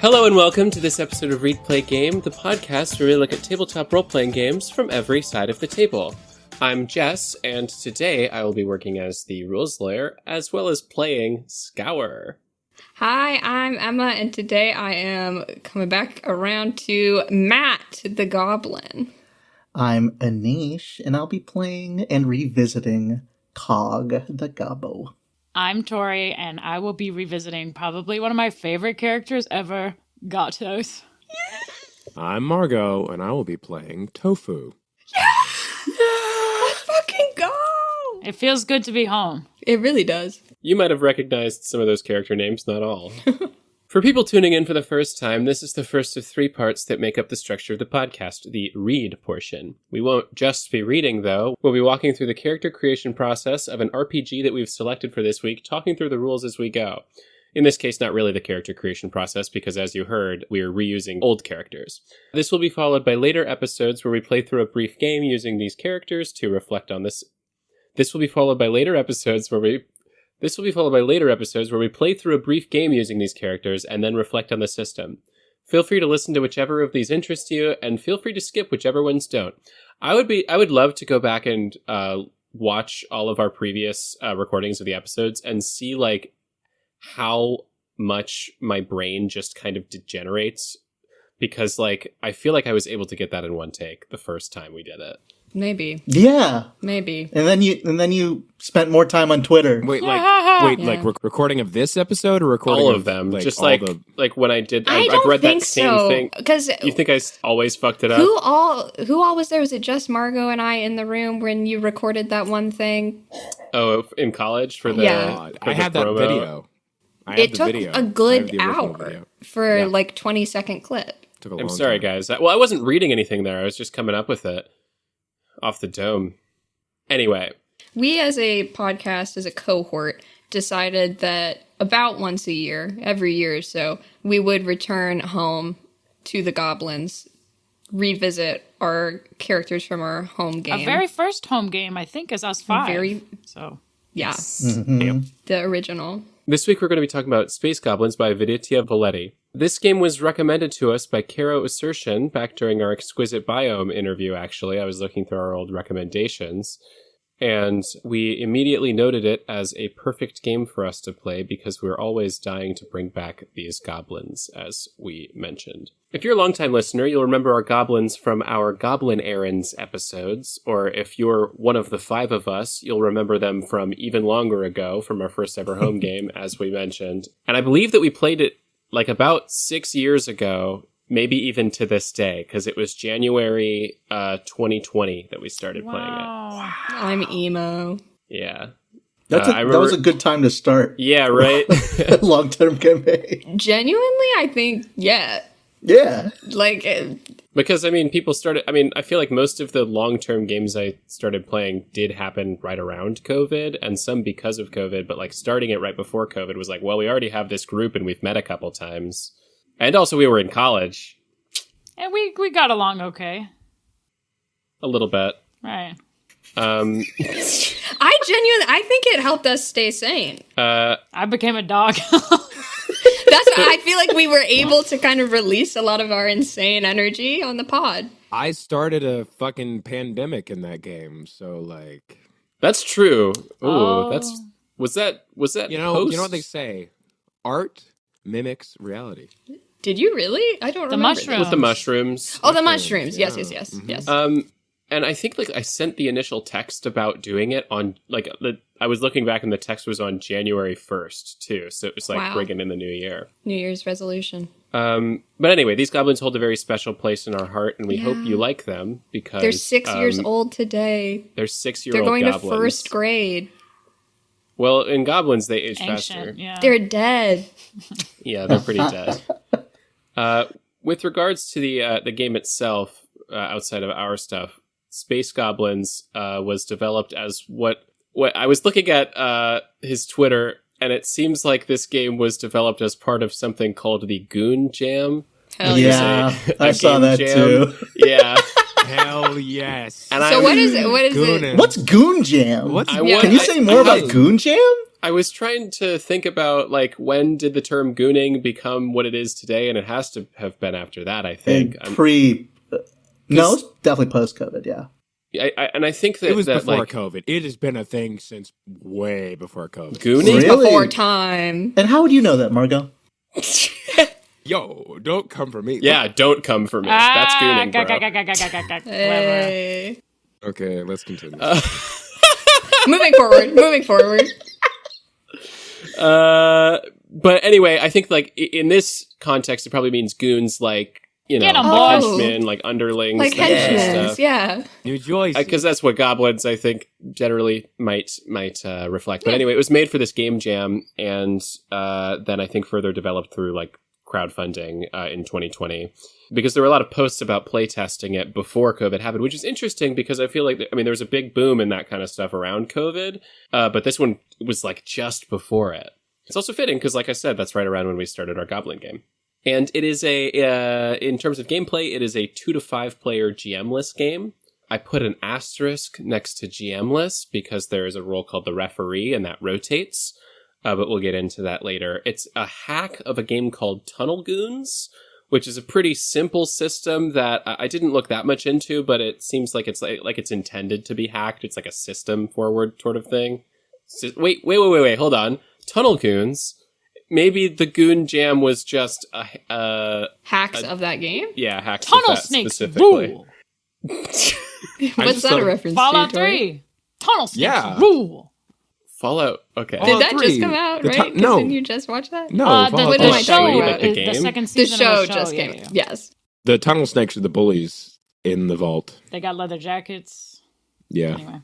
Hello and welcome to this episode of Read Play Game, the podcast where we look at tabletop role-playing games from every side of the table. I'm Jess, and today I will be working as the rules lawyer, as well as playing Scour. Hi, I'm Emma, and today I am coming back around to Matt, the goblin. I'm Anish, and I'll be playing and revisiting Cog, the gobbo. I'm Tori, and I will be revisiting probably one of my favorite characters ever, Gatos. I'm Margot, and I will be playing Tofu. Let's fucking go! It feels good to be home. It really does. You might have recognized some of those character names, not all. For people tuning in for the first time, this is the first of three parts that make up the structure of the podcast, the read portion. We won't just be reading, though. We'll be walking through the character creation process of an RPG that we've selected for this week, talking through the rules as we go. In this case, not really the character creation process, because as you heard, we are reusing old characters. This will be followed by later episodes where we play through a brief game using these characters to reflect on this. This will be followed by later episodes where we play through a brief game using these characters and then reflect on the system. Feel free to listen to whichever of these interest you, and feel free to skip whichever ones don't. I would love to go back and watch all of our previous recordings of the episodes and see like how much my brain just kind of degenerates, because like I feel like I was able to get that in one take the first time we did it. Maybe. Yeah. Maybe. And then you spent more time on Twitter. Recording of this episode or recording all of them? Like, just like when I did. I I've don't read think that same so, thing. because You think I always fucked it up? who all was there? Was it just Margot and I in the room when you recorded that one thing? Oh, in college for the. Yeah. For I the had that promo? video. It took a good hour video. for like 20-second clip. Took a I'm long sorry, time. guys. Well, I wasn't reading anything there. I was just coming up with it off the dome. Anyway. We as a podcast, as a cohort, decided that about once a year, every year or so, we would return home to the goblins, revisit our characters from our home game. Our very first home game, I think, is us five. Yeah, Mm-hmm. the original. This week we're going to be talking about Space Goblins by Viditya Voleti. This game was recommended to us by Caro Assertion back during our Exquisite Biome interview, actually. I was looking through our old recommendations, and we immediately noted it as a perfect game for us to play because we're always dying to bring back these goblins, as we mentioned. If you're a longtime listener, you'll remember our goblins from our Goblin Errands episodes, or if you're one of the five of us, you'll remember them from even longer ago, from our first ever home game, as we mentioned. And I believe that we played it like about 6 years ago, maybe even to this day, because it was January 2020 that we started playing it. Wow. I'm emo. Yeah. That was a good time to start. Yeah, right? Long-term campaign. Genuinely, I think, yeah. Yeah. Like, Because, I feel like most of the long-term games I started playing did happen right around COVID, and some because of COVID, but, like, starting it right before COVID was like, well, we already have this group and we've met a couple times. And also we were in college. And we got along okay. A little bit. Right. I think it helped us stay sane. I became a dog. That's why I feel like we were able to kind of release a lot of our insane energy on the pod. I started a fucking pandemic in that game, so like... That's true. Ooh, Oh. Was that You know post? what they say? Art mimics reality. Did you really? I don't The remember. mushroom. With the mushrooms. Oh, the mushrooms. Yes, Yeah. yes, yes, Mhm. yes. And I think like I sent the initial text about doing it on I was looking back and the text was on January 1st too, so it was like Wow. bringing in the new year. New Year's resolution. But anyway, these goblins hold a very special place in our heart, and we hope you like them because They're 6 years old today. They're 6-year-old They're going goblins. to first grade. Well, in goblins they age faster. Ancient, yeah. They're dead. Yeah, they're pretty dead. With regards to the game itself, outside of our stuff, Space Goblins was developed as what I was looking at his Twitter, and it seems like this game was developed as part of something called the Goon Jam. Hell Yeah, I saw game that jam. too. Yeah. Hell yes. And So what is it? What is it? Goonin'. What's Goon Jam? What's I Yeah. Can you say more about Goon Jam? I was trying to think about, like, when did the term gooning become what it is today, and it has to have been after that, I think. No, it's definitely post-COVID, yeah. I think that It was that, before like, COVID. It has been a thing since way before COVID. gooning? Really? Before time. And how would you know that, Margot? Yo, don't come for me. Yeah, don't come for me. That's gooning, bro. Clever. Hey. Okay, let's continue. Moving forward. But anyway, I think, like, in this context, it probably means goons, like, you know, Get 'em, boys. henchmen, like underlings, Like that kind of henchmen, stuff. yeah. New Joyce. Because that's what goblins, I think, generally might reflect. But anyway, it was made for this game jam, and then I think further developed through, like, crowdfunding in 2020. Because there were a lot of posts about playtesting it before COVID happened, which is interesting because I feel like, there was a big boom in that kind of stuff around COVID, but this one was, like, just before it. It's also fitting because, like I said, that's right around when we started our Goblin game. And it is in terms of gameplay, it is a 2 to 5 player GM-less game. I put an asterisk next to GM-less because there is a role called the referee, and that rotates. But we'll get into that later. It's a hack of a game called Tunnel Goons, which is a pretty simple system that I didn't look that much into, but it seems like it's like it's intended to be hacked. It's like a system forward sort of thing. Wait, hold on. Tunnel Goons? Maybe the Goon Jam was just Hacks of that game? Yeah, hacks Tunnel of that snakes specifically. rule. What's that a reference Fallout to, Tori? 3. Tunnel snakes Yeah. rule. Fallout, okay. Did Fallout that 3. just come out, The right? ti- 'Cause no. Didn't you just watch that? No, The, Fallout What the am I show, talking about? The the game? second The season show of the show just came yeah. out. Yes. The tunnel snakes are the bullies in the vault. They got leather jackets. Yeah. Anyway.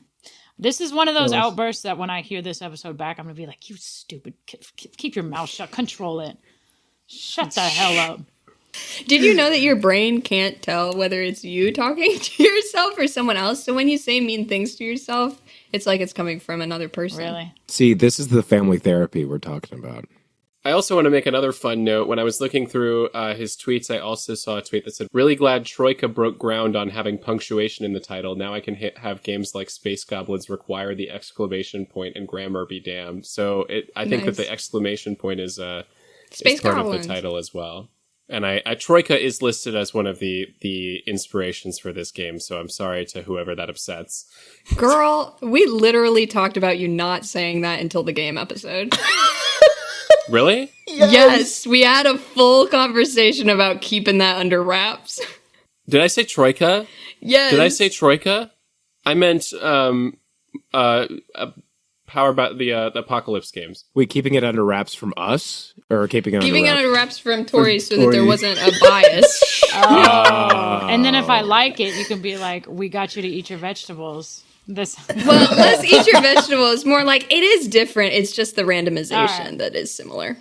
This is one of those Yes. outbursts that when I hear this episode back, I'm going to be like, you stupid, keep your mouth shut, control it. Shut the hell up. Did you know that your brain can't tell whether it's you talking to yourself or someone else? So when you say mean things to yourself, it's like it's coming from another person. Really? See, this is the family therapy we're talking about. I also want to make another fun note. When I was looking through his tweets, I also saw a tweet that said, really glad Troika broke ground on having punctuation in the title. Now I can have games like Space Goblins require the exclamation point and grammar be damned. So I think that Nice. the exclamation point is Space part Goblins. of the title as well. And Troika is listed as one of the inspirations for this game, so I'm sorry to whoever that upsets. Girl, we literally talked about you not saying that until the game episode. Really? Yes, we had a full conversation about keeping that under wraps. Did I say Troika? Yes. Did I say Troika? I meant Power about the Apocalypse games. Wait, keeping it under wraps from us? Or keeping it Keeping it under under wraps? wraps from Tori so that Tori. there wasn't a bias. Oh. And then if I like it, you can be like, we got you to eat your vegetables. This. Well, let's eat your vegetables. More like it is different. It's just the randomization Alright. that is similar.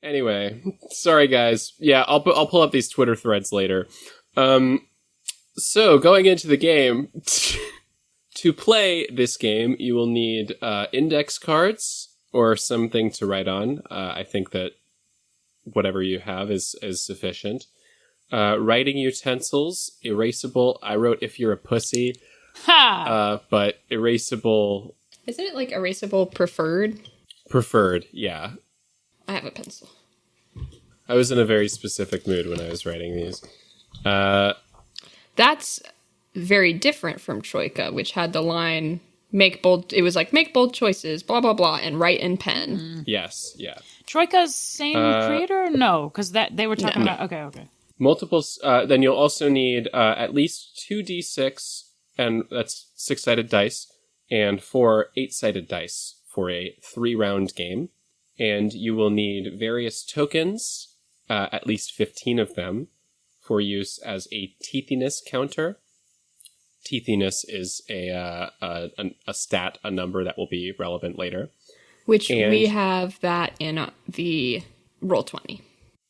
Anyway, sorry guys. Yeah, I'll pull up these Twitter threads later. So going into the game, to play this game, you will need index cards or something to write on. I think that whatever you have is sufficient. Writing utensils, erasable. I wrote if you're a pussy, Ha! but erasable Isn't it like erasable preferred? preferred. Yeah, I have a pencil. I was in a very specific mood when I was writing these. That's very different from Troika, which had the line make bold. It was like make bold choices, blah blah blah, and write in pen. Yes, yeah. Troika's same creator? No, because they were talking No. about. Okay. Multiples. Then you'll also need at least 2d6, and that's 6-sided dice, and 4 8-sided dice for a 3-round game. And you will need various tokens, at least 15 of them, for use as a teethiness counter. Teethiness is a stat, a number that will be relevant later. Which And- we have that in the Roll20.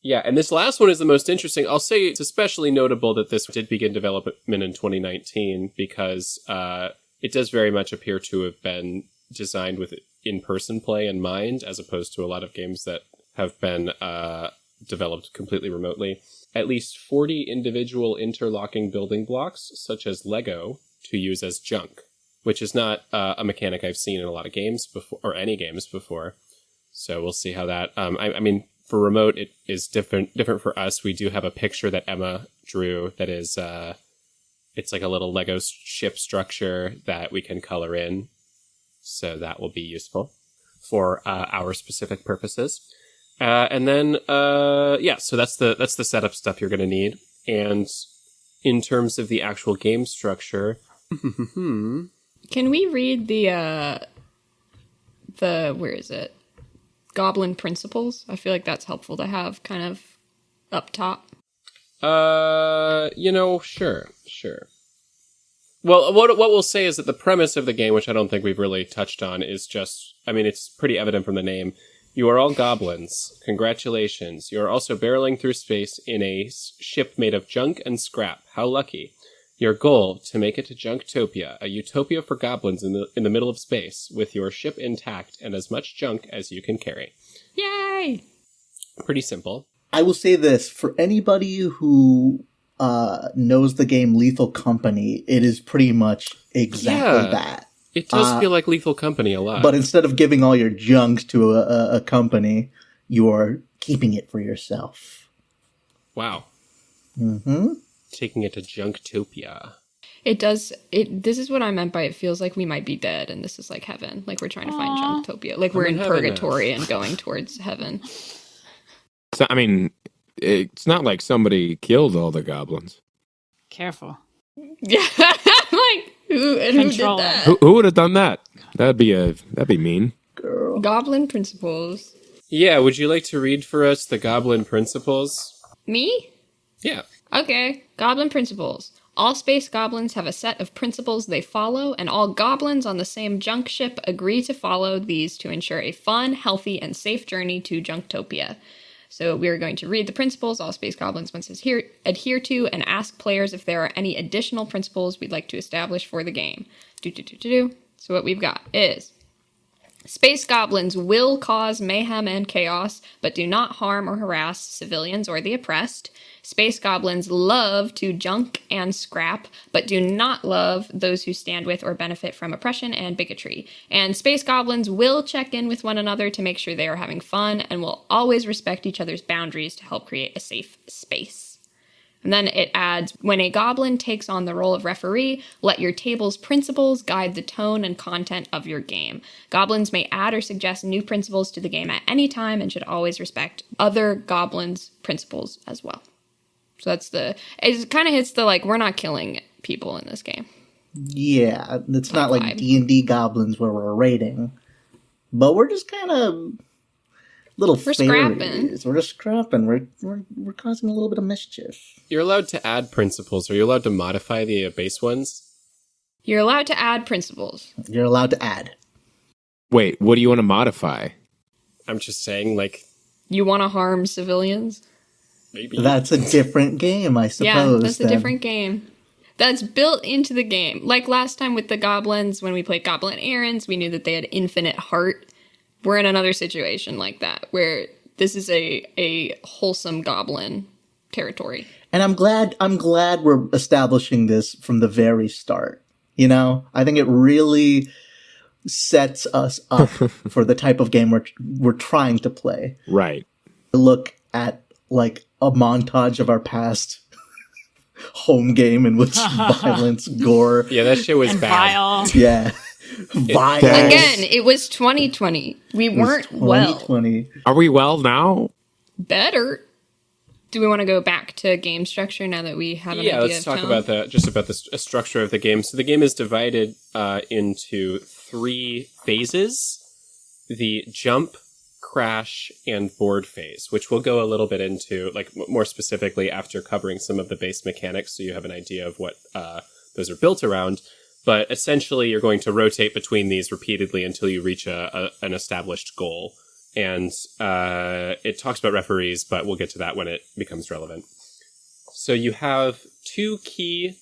Yeah, and this last one is the most interesting. I'll say it's especially notable that this did begin development in 2019 because it does very much appear to have been designed with in-person play in mind, as opposed to a lot of games that have been developed completely remotely. At least 40 individual interlocking building blocks, such as Lego, to use as junk, which is not a mechanic I've seen in a lot of games before, or any games before. So we'll see how that. I mean, for remote, it is different for us. We do have a picture that Emma drew that is, it's like a little Lego ship structure that we can color in. So that will be useful for our specific purposes. And then, so that's the setup stuff you're going to need. And in terms of the actual game structure, can we read the where is it? Goblin principles? I feel like that's helpful to have kind of up top. Sure. Well, what we'll say is that the premise of the game, which I don't think we've really touched on, is just, I mean, it's pretty evident from the name. You are all goblins. Congratulations. You are also barreling through space in a ship made of junk and scrap. How lucky. Your goal, to make it to Junktopia, a utopia for goblins in the middle of space, with your ship intact and as much junk as you can carry. Yay! Pretty simple. I will say this, for anybody who knows the game Lethal Company, it is pretty much exactly that. It does feel like Lethal Company a lot. But instead of giving all your junk to a company, you are keeping it for yourself. Wow. Mm-hmm. Taking it to Junktopia. This is what I meant by it feels like we might be dead and this is like heaven. Like we're trying to find Junktopia. Like we're in purgatory and going towards heaven. So, I mean, it's not like somebody killed all the goblins. Careful. Yeah. Like who did that? Who would have done that? That'd be mean. Girl. Goblin principles. Yeah, would you like to read for us the Goblin principles? Me? Yeah. Okay. Goblin principles. All space goblins have a set of principles they follow, and all goblins on the same junk ship agree to follow these to ensure a fun, healthy, and safe journey to Junktopia. So we are going to read the principles all space goblins must adhere to and ask players if there are any additional principles we'd like to establish for the game. So what we've got is: space goblins will cause mayhem and chaos, but do not harm or harass civilians or the oppressed. Space goblins love to junk and scrap, but do not love those who stand with or benefit from oppression and bigotry. And space goblins will check in with one another to make sure they are having fun and will always respect each other's boundaries to help create a safe space. And then it adds, when a goblin takes on the role of referee, let your table's principles guide the tone and content of your game. Goblins may add or suggest new principles to the game at any time and should always respect other goblins' principles as well. So it kind of hits the, like, we're not killing people in this game. Yeah, it's not like D&D goblins where we're raiding. But we're just kind of little fairies. Scrapping. We're just scrapping. We're causing a little bit of mischief. You're allowed to add principles. Are you allowed to modify the base ones? You're allowed to add principles. You're allowed to add. Wait, what do you want to modify? I'm just saying, like... You want to harm civilians? Maybe. That's a different game, I suppose. Yeah, that's a different game. That's built into the game. Like last time with the goblins, when we played Goblin Errands, we knew that they had infinite heart. We're in another situation like that, where this is a wholesome goblin territory. And I'm glad we're establishing this from the very start. You know? I think it really sets us up for the type of game we're trying to play. Right. Look at, like, a montage of our past home game in which violence, gore. Yeah, that shit was and bad. vile. Yeah. Vile. Again, it was 2020. We weren't well. 2020. Are we well now? Better. Do we want to go back to game structure now that we have an idea let's of talk tone? about the structure of the game. So the game is divided into 3 phases: the jump, crash, and board phase, which we'll go a little bit into, like, more specifically after covering some of the base mechanics, so you have an idea of what those are built around. But essentially, you're going to rotate between these repeatedly until you reach an established goal. And it talks about referees, but we'll get to that when it becomes relevant. So you have 2 key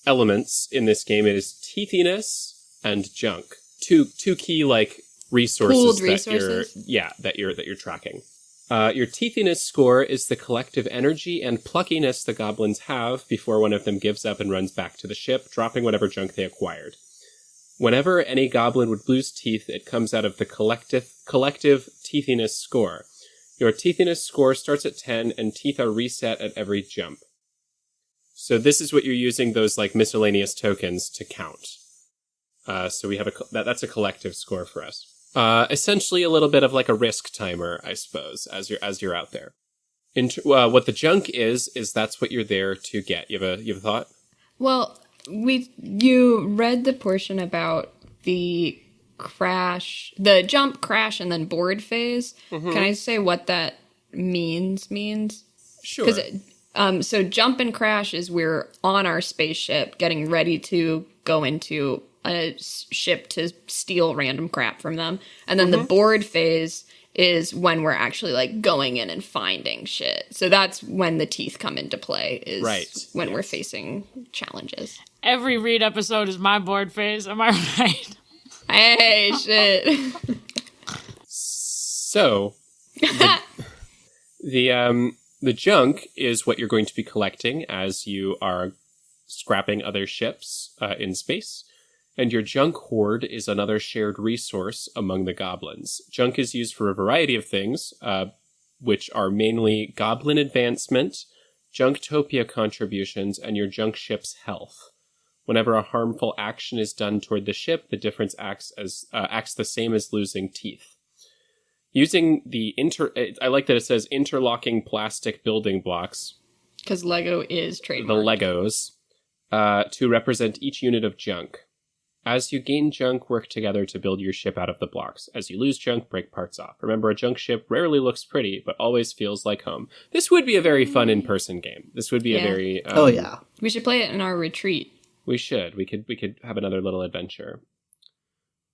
elements in this game. It is teethiness and junk. Two key, like, resources. Pooled that resources? that you're tracking. Your teethiness score is the collective energy and pluckiness the goblins have before one of them gives up and runs back to the ship, dropping whatever junk they acquired. Whenever any goblin would lose teeth, it comes out of the collective teethiness score. Your teethiness score starts at 10, and teeth are reset at every jump. So this is what you're using those like miscellaneous tokens to count. So we have that's a collective score for us. Essentially, a little bit of like a risk timer, I suppose, as you're out there. What the junk is that's what you're there to get. You have a thought? Well, you read the portion about the jump, crash, and then board phase. Mm-hmm. Can I say what that means? Sure. So jump and crash is we're on our spaceship getting ready to go into a ship to steal random crap from them. And then the board phase is when we're actually like going in and finding shit. So that's when the teeth come into play, is when we're facing challenges. Every read episode is my board phase. Am I right? Hey, shit. So, the junk is what you're going to be collecting as you are scrapping other ships in space. And your junk hoard is another shared resource among the goblins. Junk is used for a variety of things, which are mainly goblin advancement, Junktopia contributions, and your junk ship's health. Whenever a harmful action is done toward the ship, the difference acts the same as losing teeth. Using I like that it says interlocking plastic building blocks. Because Lego is trademarked. The Legos, to represent each unit of junk. As you gain junk, work together to build your ship out of the blocks. As you lose junk, break parts off. Remember, a junk ship rarely looks pretty, but always feels like home. This would be a very fun in-person game. This would be a very... oh, yeah. We should play it in our retreat. We should. We could have another little adventure.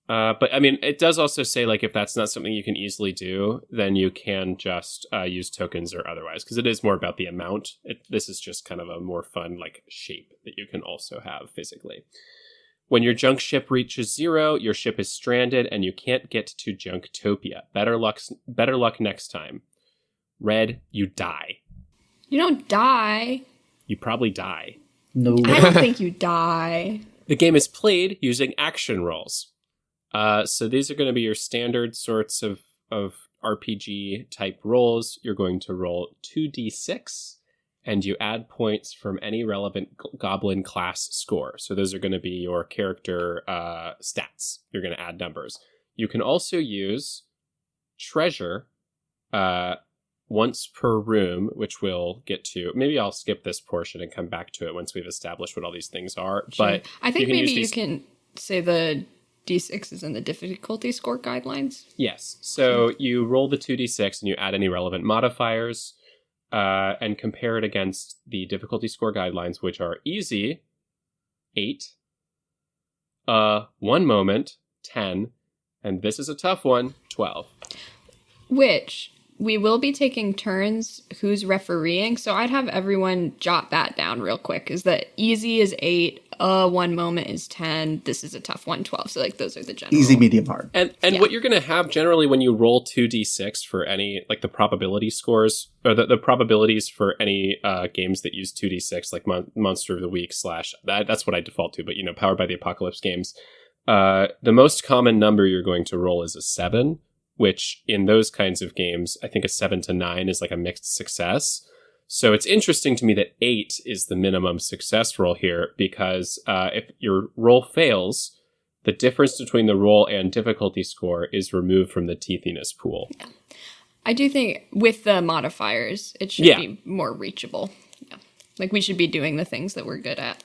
But, I mean, it does also say, like, if that's not something you can easily do, then you can just use tokens or otherwise, because it is more about the amount. This is just kind of a more fun, like, shape that you can also have physically. When your junk ship reaches 0, your ship is stranded and you can't get to Junktopia. Better luck next time. Red, you die. You don't die. You probably die. No. I don't think you die. The game is played using action rolls. So these are going to be your standard sorts of RPG type rolls. You're going to roll 2d6. And you add points from any relevant goblin class score. So those are going to be your character stats. You're going to add numbers. You can also use treasure once per room, which we'll get to. Maybe I'll skip this portion and come back to it once we've established what all these things are. Sure. But I think you can say the D6 is in the difficulty score guidelines. Yes. So you roll the 2d6 and you add any relevant modifiers. And compare it against the difficulty score guidelines, which are easy, 8, 1 moment, 10, and this is a tough one, 12. Which we will be taking turns who's refereeing, so I'd have everyone jot that down real quick. Is that easy is 8, 1 moment is 10, this is a tough one, 12. So like those are the general. Easy, medium, hard. And what you're going to have generally when you roll 2d6 for any, like the probability scores, or the probabilities for any games that use 2d6, like Monster of the Week / that's what I default to, but Powered by the Apocalypse games. The most common number you're going to roll is a 7, which in those kinds of games, I think a 7 to 9 is like a mixed success. So it's interesting to me that 8 is the minimum success roll here, because if your roll fails, the difference between the roll and difficulty score is removed from the teethiness pool. Yeah. I do think with the modifiers, it should be more reachable. Yeah. Like we should be doing the things that we're good at.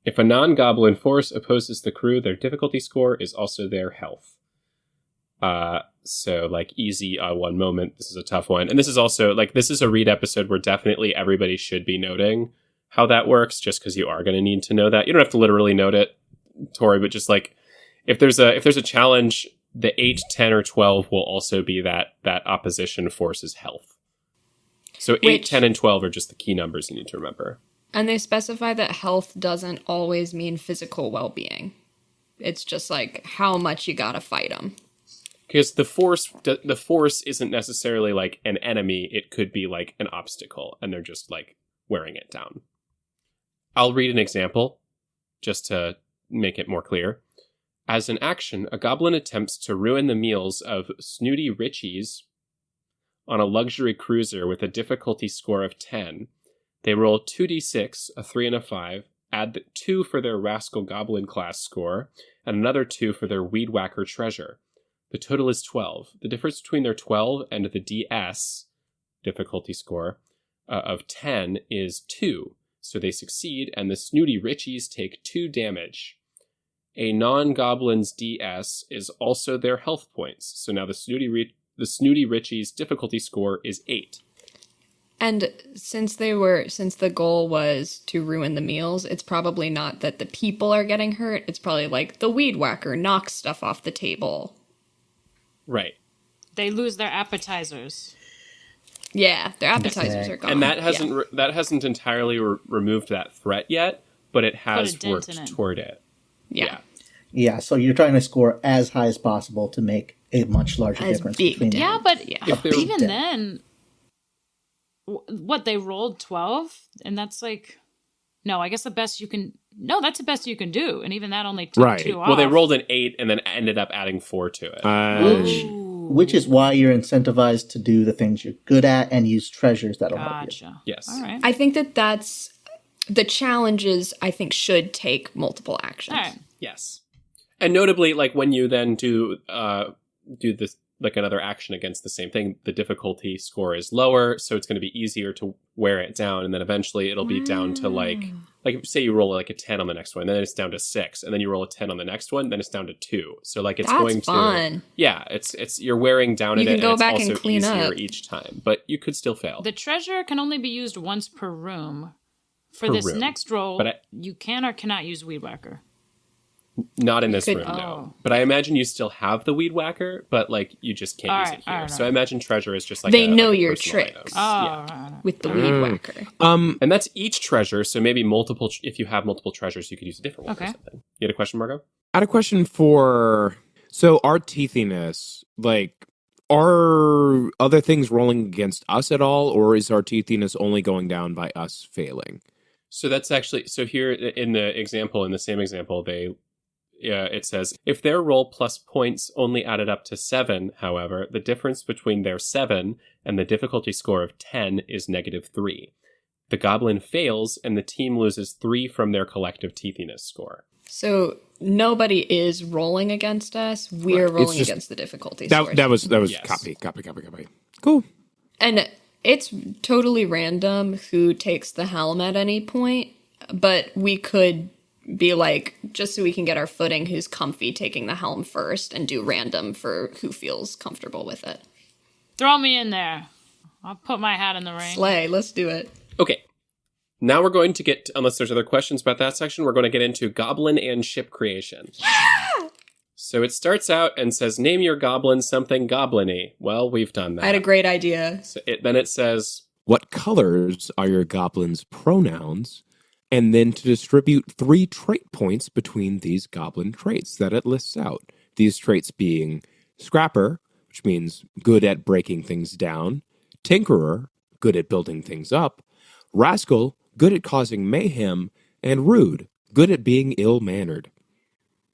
If a non-goblin force opposes the crew, their difficulty score is also their health. So like easy 1 moment, this is a tough one. And this is also like, this is a read episode where definitely everybody should be noting how that works, just because you are going to need to know that. You don't have to literally note it, Tori, but just like if there's a challenge, the 8, 10, or 12 will also be that opposition force's health. So 8, 10, and 12 are just the key numbers you need to remember. And they specify that health doesn't always mean physical well-being. It's just like how much you gotta fight them. Because the force isn't necessarily like an enemy. It could be like an obstacle, and they're just like wearing it down. I'll read an example just to make it more clear. As an action, a goblin attempts to ruin the meals of snooty Richies on a luxury cruiser with a difficulty score of 10. They roll 2d6, a 3 and a 5, add 2 for their Rascal Goblin class score, and another 2 for their Weed Whacker treasure. The total is 12. The difference between their 12 and the DS difficulty score of 10 is 2. So they succeed, and the snooty Richies take 2 damage. A non-goblin's DS is also their health points. So now the snooty Richies difficulty score is 8. And since the goal was to ruin the meals, it's probably not that the people are getting hurt. It's probably like the Weed Whacker knocks stuff off the table. Right. They lose their appetizers. Yeah, their appetizers are gone. And that hasn't entirely removed that threat yet, but it has worked toward it. Yeah. Yeah, so you're trying to score as high as possible to make a much larger difference between them. Yeah, but even then, what, they rolled 12? And that's like, no, I guess the best you can, no, that's the best you can do. And even that only took 2 off. Well, they rolled an 8 and then ended up adding 4 to it. Which is why you're incentivized to do the things you're good at and use treasures that'll help you. Yes. All right. I think that's the challenges, I think, should take multiple actions. All right. Yes. And notably, like when you then do this, like another action against the same thing, the difficulty score is lower, so it's going to be easier to wear it down, and then eventually it'll be down to like say you roll like a 10 on the next one, then it's down to 6, and then you roll a 10 on the next one, then it's down to 2. So like it's going fun. to it's you're wearing down at it, and it's also easier each time, but you could still fail. The treasure can only be used once per room. For this next roll, you can or cannot use Weed Whacker. Not in this room, no. But I imagine you still have the Weed Whacker, but like you just can't use it here. So I imagine treasure is just like they know your tricks with the Weed Whacker. And that's each treasure. So maybe multiple. If you have multiple treasures, you could use a different one or something. You had a question, Margo? I had a question for our teethiness. Like, are other things rolling against us at all, or is our teethiness only going down by us failing? So that's actually here in the same example, it says, if their roll plus points only added up to 7, however, the difference between their 7 and the difficulty score of 10 is -3. The goblin fails, and the team loses 3 from their collective teethiness score. So nobody is rolling against us. We're rolling against the difficulty score. That was Yes. Copy. Cool. And it's totally random who takes the helm at any point, but we could be like, just so we can get our footing, who's comfy taking the helm first, and do random for who feels comfortable with it. Throw me in there. I'll put my hat in the ring. Slay, let's do it. Okay. Now we're going to get, unless there's other questions about that section, we're going to get into goblin and ship creation. Yeah! So it starts out and says, name your goblin something goblin-y. Well, we've done that. I had a great idea. So then it says, what colors are your goblin's pronouns? And then to distribute 3 trait points between these goblin traits that it lists out. These traits being Scrapper, which means good at breaking things down, Tinkerer, good at building things up, Rascal, good at causing mayhem, and Rude, good at being ill-mannered.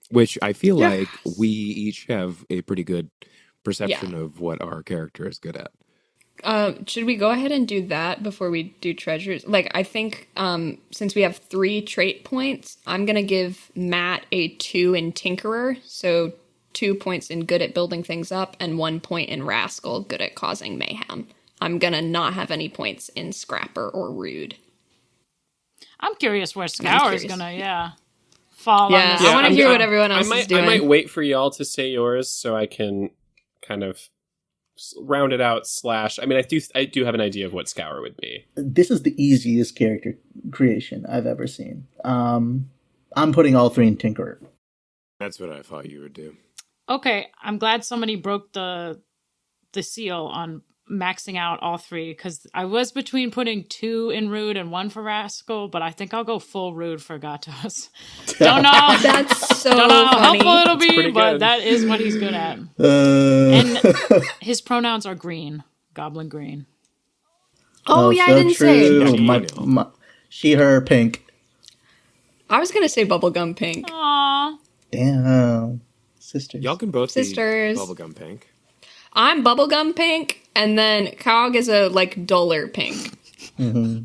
Which I feel like we each have a pretty good perception of what our character is good at. Should we go ahead and do that before we do treasures? Like, I think since we have 3 trait points, I'm going to give Matt a 2 in Tinkerer. So 2 points in good at building things up and 1 point in Rascal, good at causing mayhem. I'm going to not have any points in Scrapper or Rude. I'm curious where Scour is going to, fall on this. I want to hear what everyone else is doing. I might wait for y'all to say yours so I can kind of round it out / I mean, I do have an idea of what Scour would be. This is the easiest character creation I've ever seen. I'm putting all 3 in Tinkerer. That's what I thought you would do. Okay, I'm glad somebody broke the seal on maxing out all 3, because I was between putting 2 in Rude and 1 for Rascal, but I think I'll go full Rude for Gatos. Don't know. That's so Don't know how funny. helpful it'll be, good. but that is what he's good at. And his pronouns are green. Goblin green. Oh, yeah, so I didn't true. say. My, she, her, pink. I was going to say bubblegum pink. Aww. Damn. Sisters. Y'all can both Sisters. be bubblegum pink. I'm bubblegum pink, and then Cog is a like duller pink. Mm-hmm.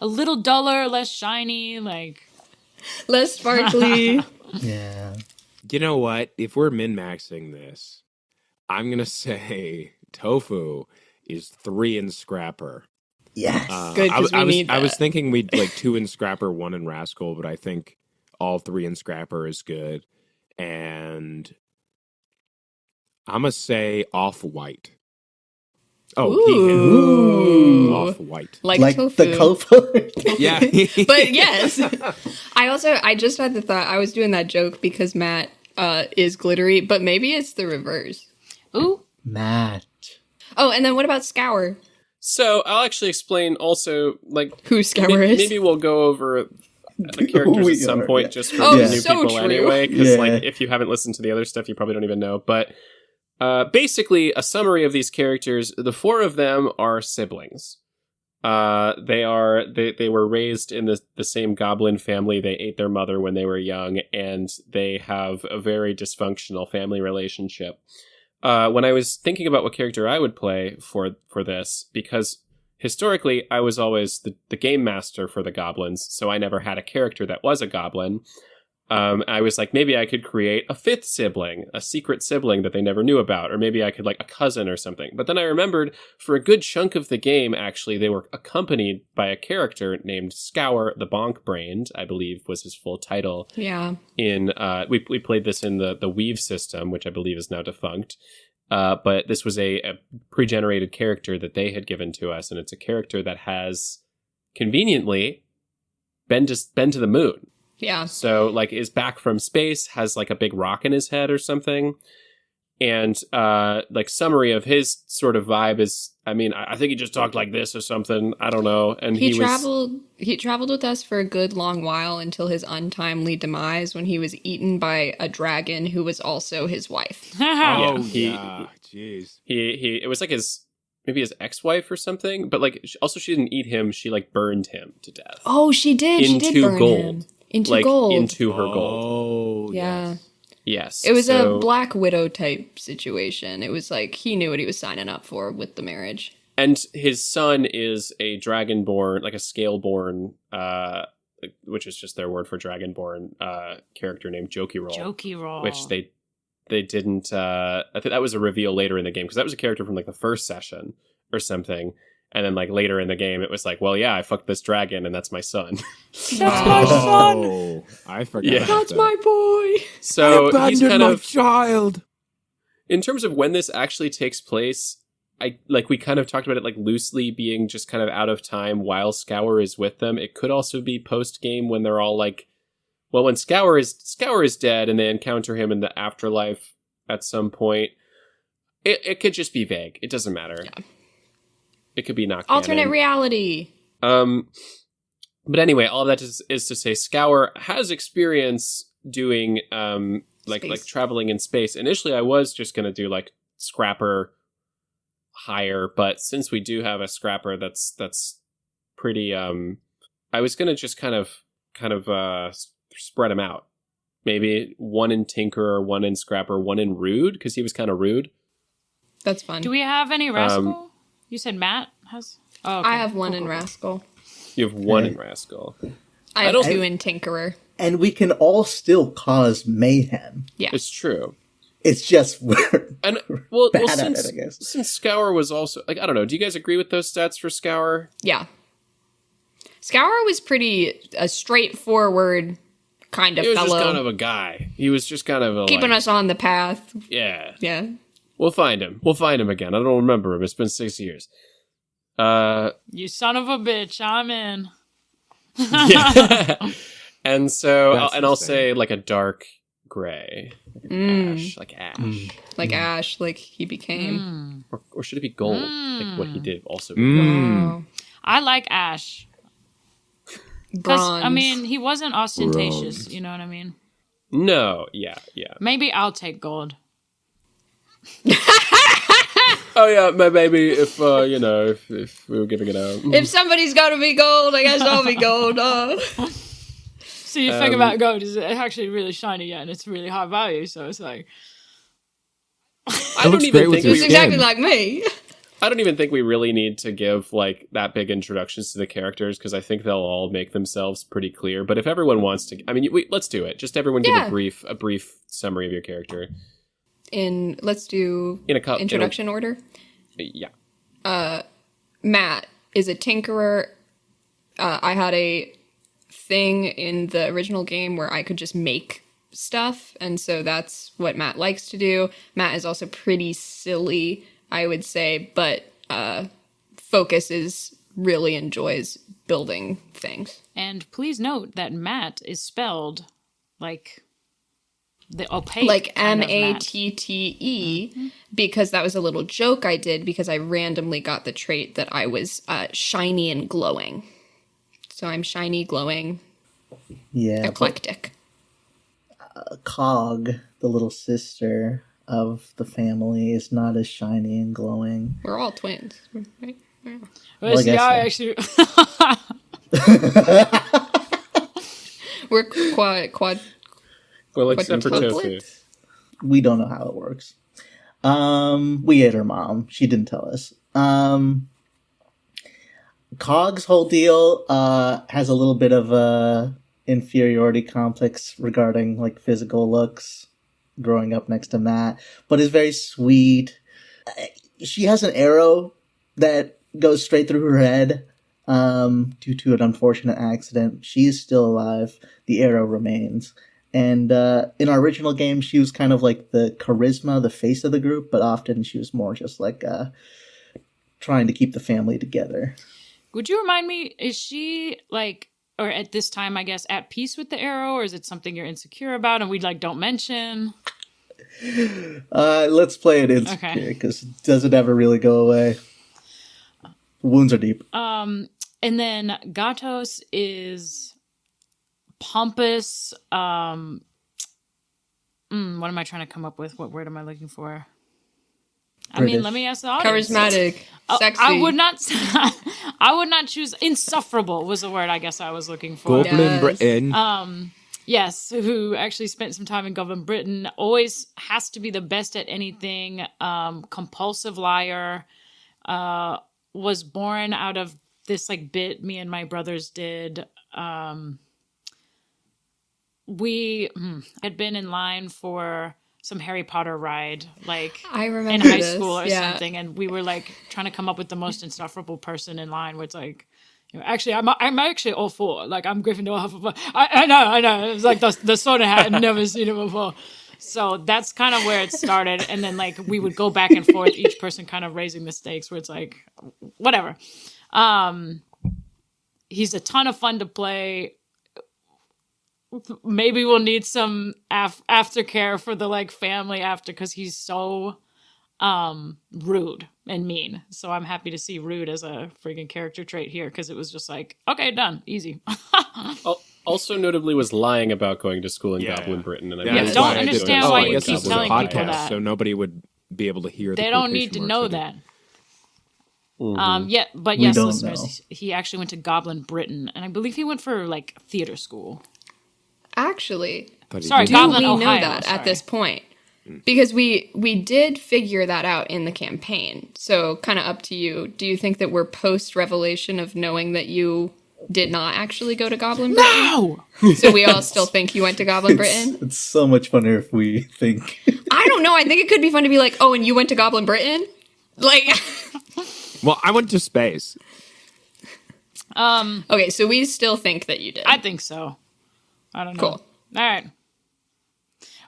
A little duller, less shiny, like Less sparkly. Yeah. You know what? If we're min-maxing this, I'm going to say Tofu is 3 in Scrapper. Yes. Good, 'cause we need I was that. thinking we'd like 2 in Scrapper, 1 in Rascal, but I think all 3 in Scrapper is good. And I'm going to say Off-White. Oh, Ooh. Off-White. Like tofu. the tofu. Yeah. But yes. I just had the thought, I was doing that joke because Matt is glittery, but maybe it's the reverse. ooh. Matt. Oh, and then what about Scour? So I'll actually explain also, like, Who Scour is? maybe we'll go over the characters We at some are, point yeah. just for Oh, new so people true. anyway, because Yeah. like if you haven't listened to the other stuff, you probably don't even know. But basically, a summary of these characters: the 4 of them are siblings. They were raised in the same goblin family. They ate their mother when they were young, and they have a very dysfunctional family relationship. When I was thinking about what character I would play for this, because historically I was always the game master for the goblins, so I never had a character that was a goblin. I was like, maybe I could create a 5th sibling, a secret sibling that they never knew about, or maybe I could like a cousin or something. But then I remembered for a good chunk of the game, actually, they were accompanied by a character named Scour the Bonk-Brained, I believe was his full title. Yeah. In we played this in the Weave system, which I believe is now defunct. But this was a pre-generated character that they had given to us, and it's a character that has conveniently been to the moon. Yeah. So, like, is back from space, has, like, a big rock in his head or something. And, like, summary of his sort of vibe is, I mean, I think he just talked like this or something. I don't know. And He traveled with us for a good long while until his untimely demise when he was eaten by a dragon who was also his wife. Oh, he- yeah. Jeez. it was like maybe his ex-wife or something. But, like, also she didn't eat him. She, like, burned him to death. Oh, she did. She did Into burn gold. him. Into Like, gold. into her gold. Oh, Yeah. Yes. It was so- a Black Widow type situation. It was like he knew what he was signing up for with the marriage. And his son is a dragonborn, like a scaleborn, which is just their word for dragonborn, character named Jokey Roll. Jokey roll. Which they didn't, I think that was a reveal later in the game, because that was a character from like the first session or something. And then like later in the game, it was like, well, yeah, I fucked this dragon and that's my son. That's my son. Oh, I forgot. Yeah. about That's that. my boy. So he's kind my of, child. in terms of when this actually takes place, we kind of talked about it like loosely being just kind of out of time while Scour is with them. It could also be post game when they're all like, well, when Scour is dead and they encounter him in the afterlife at some point. It could just be vague. It doesn't matter. Yeah. It could be not Alternate canon. reality. But anyway, all of that is to say, Scour has experience doing like traveling in space. Initially, I was just gonna do like Scrapper higher, but since we do have a Scrapper that's pretty, I was gonna just kind of spread them out. Maybe 1 in Tinkerer, 1 in Scrapper, 1 in Rude, because he was kind of rude. That's fun. Do we have any Rascal? You said Matt has? Oh, okay. I have 1 in Rascal. You have 1 in Rascal. I have 2 in Tinkerer. And we can all still cause mayhem. Yeah. It's true. It's just we're And well, bad at since, it, I guess. since Scour was also like, I don't know. Do you guys agree with those stats for Scour? Yeah. Scour was pretty a straightforward kind of He was fellow. just kind of a guy. He was just kind of a, keeping like, us on the path. Yeah. Yeah. We'll find him. We'll find him again. I don't remember him. It's been 6 years. You son of a bitch, I'm in. Yeah. And so, That's I'll insane. say like a dark gray, ash, like ash, Like Ash, like he became. or should it be gold, like what he did also? Wow. I like Ash. Because, Bronze. I mean, he wasn't ostentatious, Bronze. you know what I mean? No, yeah. Maybe I'll take gold. Oh yeah, my baby. If if we were giving it out, if somebody's got to be gold, I guess I'll be gold. So you think about gold is actually really shiny, yeah, and it's really high value. So it's like, I don't even think it's exactly like me. I don't even think we really need to give like that big introductions to the characters because I think they'll all make themselves pretty clear. But if everyone wants to, I mean, let's do it. Just everyone give a brief summary of your character. Let's do introduction order. Yeah. Matt is a tinkerer. I had a thing in the original game where I could just make stuff, and so that's what Matt likes to do. Matt is also pretty silly, I would say, but really enjoys building things. And please note that Matt is spelled like the opaque, like Matte, because that was a little joke I did because I randomly got the trait that I was shiny and glowing. So I'm shiny, glowing, eclectic. Cog, the little sister of the family, is not as shiny and glowing. We're all twins, right? Yeah. Well, see, I actually... We're quad. Well, except for Tofu. We don't know how it works. We ate her mom. She didn't tell us. Cog's whole deal has a little bit of a inferiority complex regarding like physical looks growing up next to Matt, but is very sweet. She has an arrow that goes straight through her head due to an unfortunate accident. She is still alive. The arrow remains. And in our original game, she was kind of like the charisma, the face of the group, but often she was more just like trying to keep the family together. Would you remind me, is she like, or at this time, I guess, at peace with the arrow, or is it something you're insecure about and we like don't mention? Let's play it insecure because it doesn't ever really go away. Wounds are deep. And then Gatos is pompous. What am I trying to come up with? What word am I looking for? British. I mean, let me ask the audience. Charismatic, sexy. I would not choose insufferable was the word I guess I was looking for. Goblin Britain. Yes, who actually spent some time in Goblin Britain. Always has to be the best at anything. Compulsive liar. Was born out of this like bit me and my brothers did. We had been in line for some Harry Potter ride, like I remember in high this. school or something, and we were like trying to come up with the most insufferable person in line. Where it's like, you know, actually, I'm actually all for. Like I'm Gryffindor, Hufflepuff. I know. It was like the sort of hat. I'd never seen it before. So that's kind of where it started, and then like we would go back and forth, each person kind of raising the stakes. Where it's like, whatever. He's a ton of fun to play. Maybe we'll need some aftercare for the like family after, because he's so rude and mean. So I'm happy to see rude as a freaking character trait here, because it was just like, okay, done, easy. Also notably was lying about going to school in Goblin Britain. And I don't understand why you keep telling people that. So nobody would be able to hear. They don't need to know that. Mm-hmm. But yes, listeners, he actually went to Goblin Britain, and I believe he went for like theater school. Actually, sorry, do Goblin, we Ohio, know that at this point? Because we did figure that out in the campaign. So kind of up to you. Do you think that we're post-revelation of knowing that you did not actually go to Goblin Britain? No! So we all still think you went to Goblin Britain? It's so much funner if we think. I don't know. I think it could be fun to be like, oh, and you went to Goblin Britain? Like... Well, I went to space. Okay, so we still think that you did. I think so. I don't know. Cool. All right.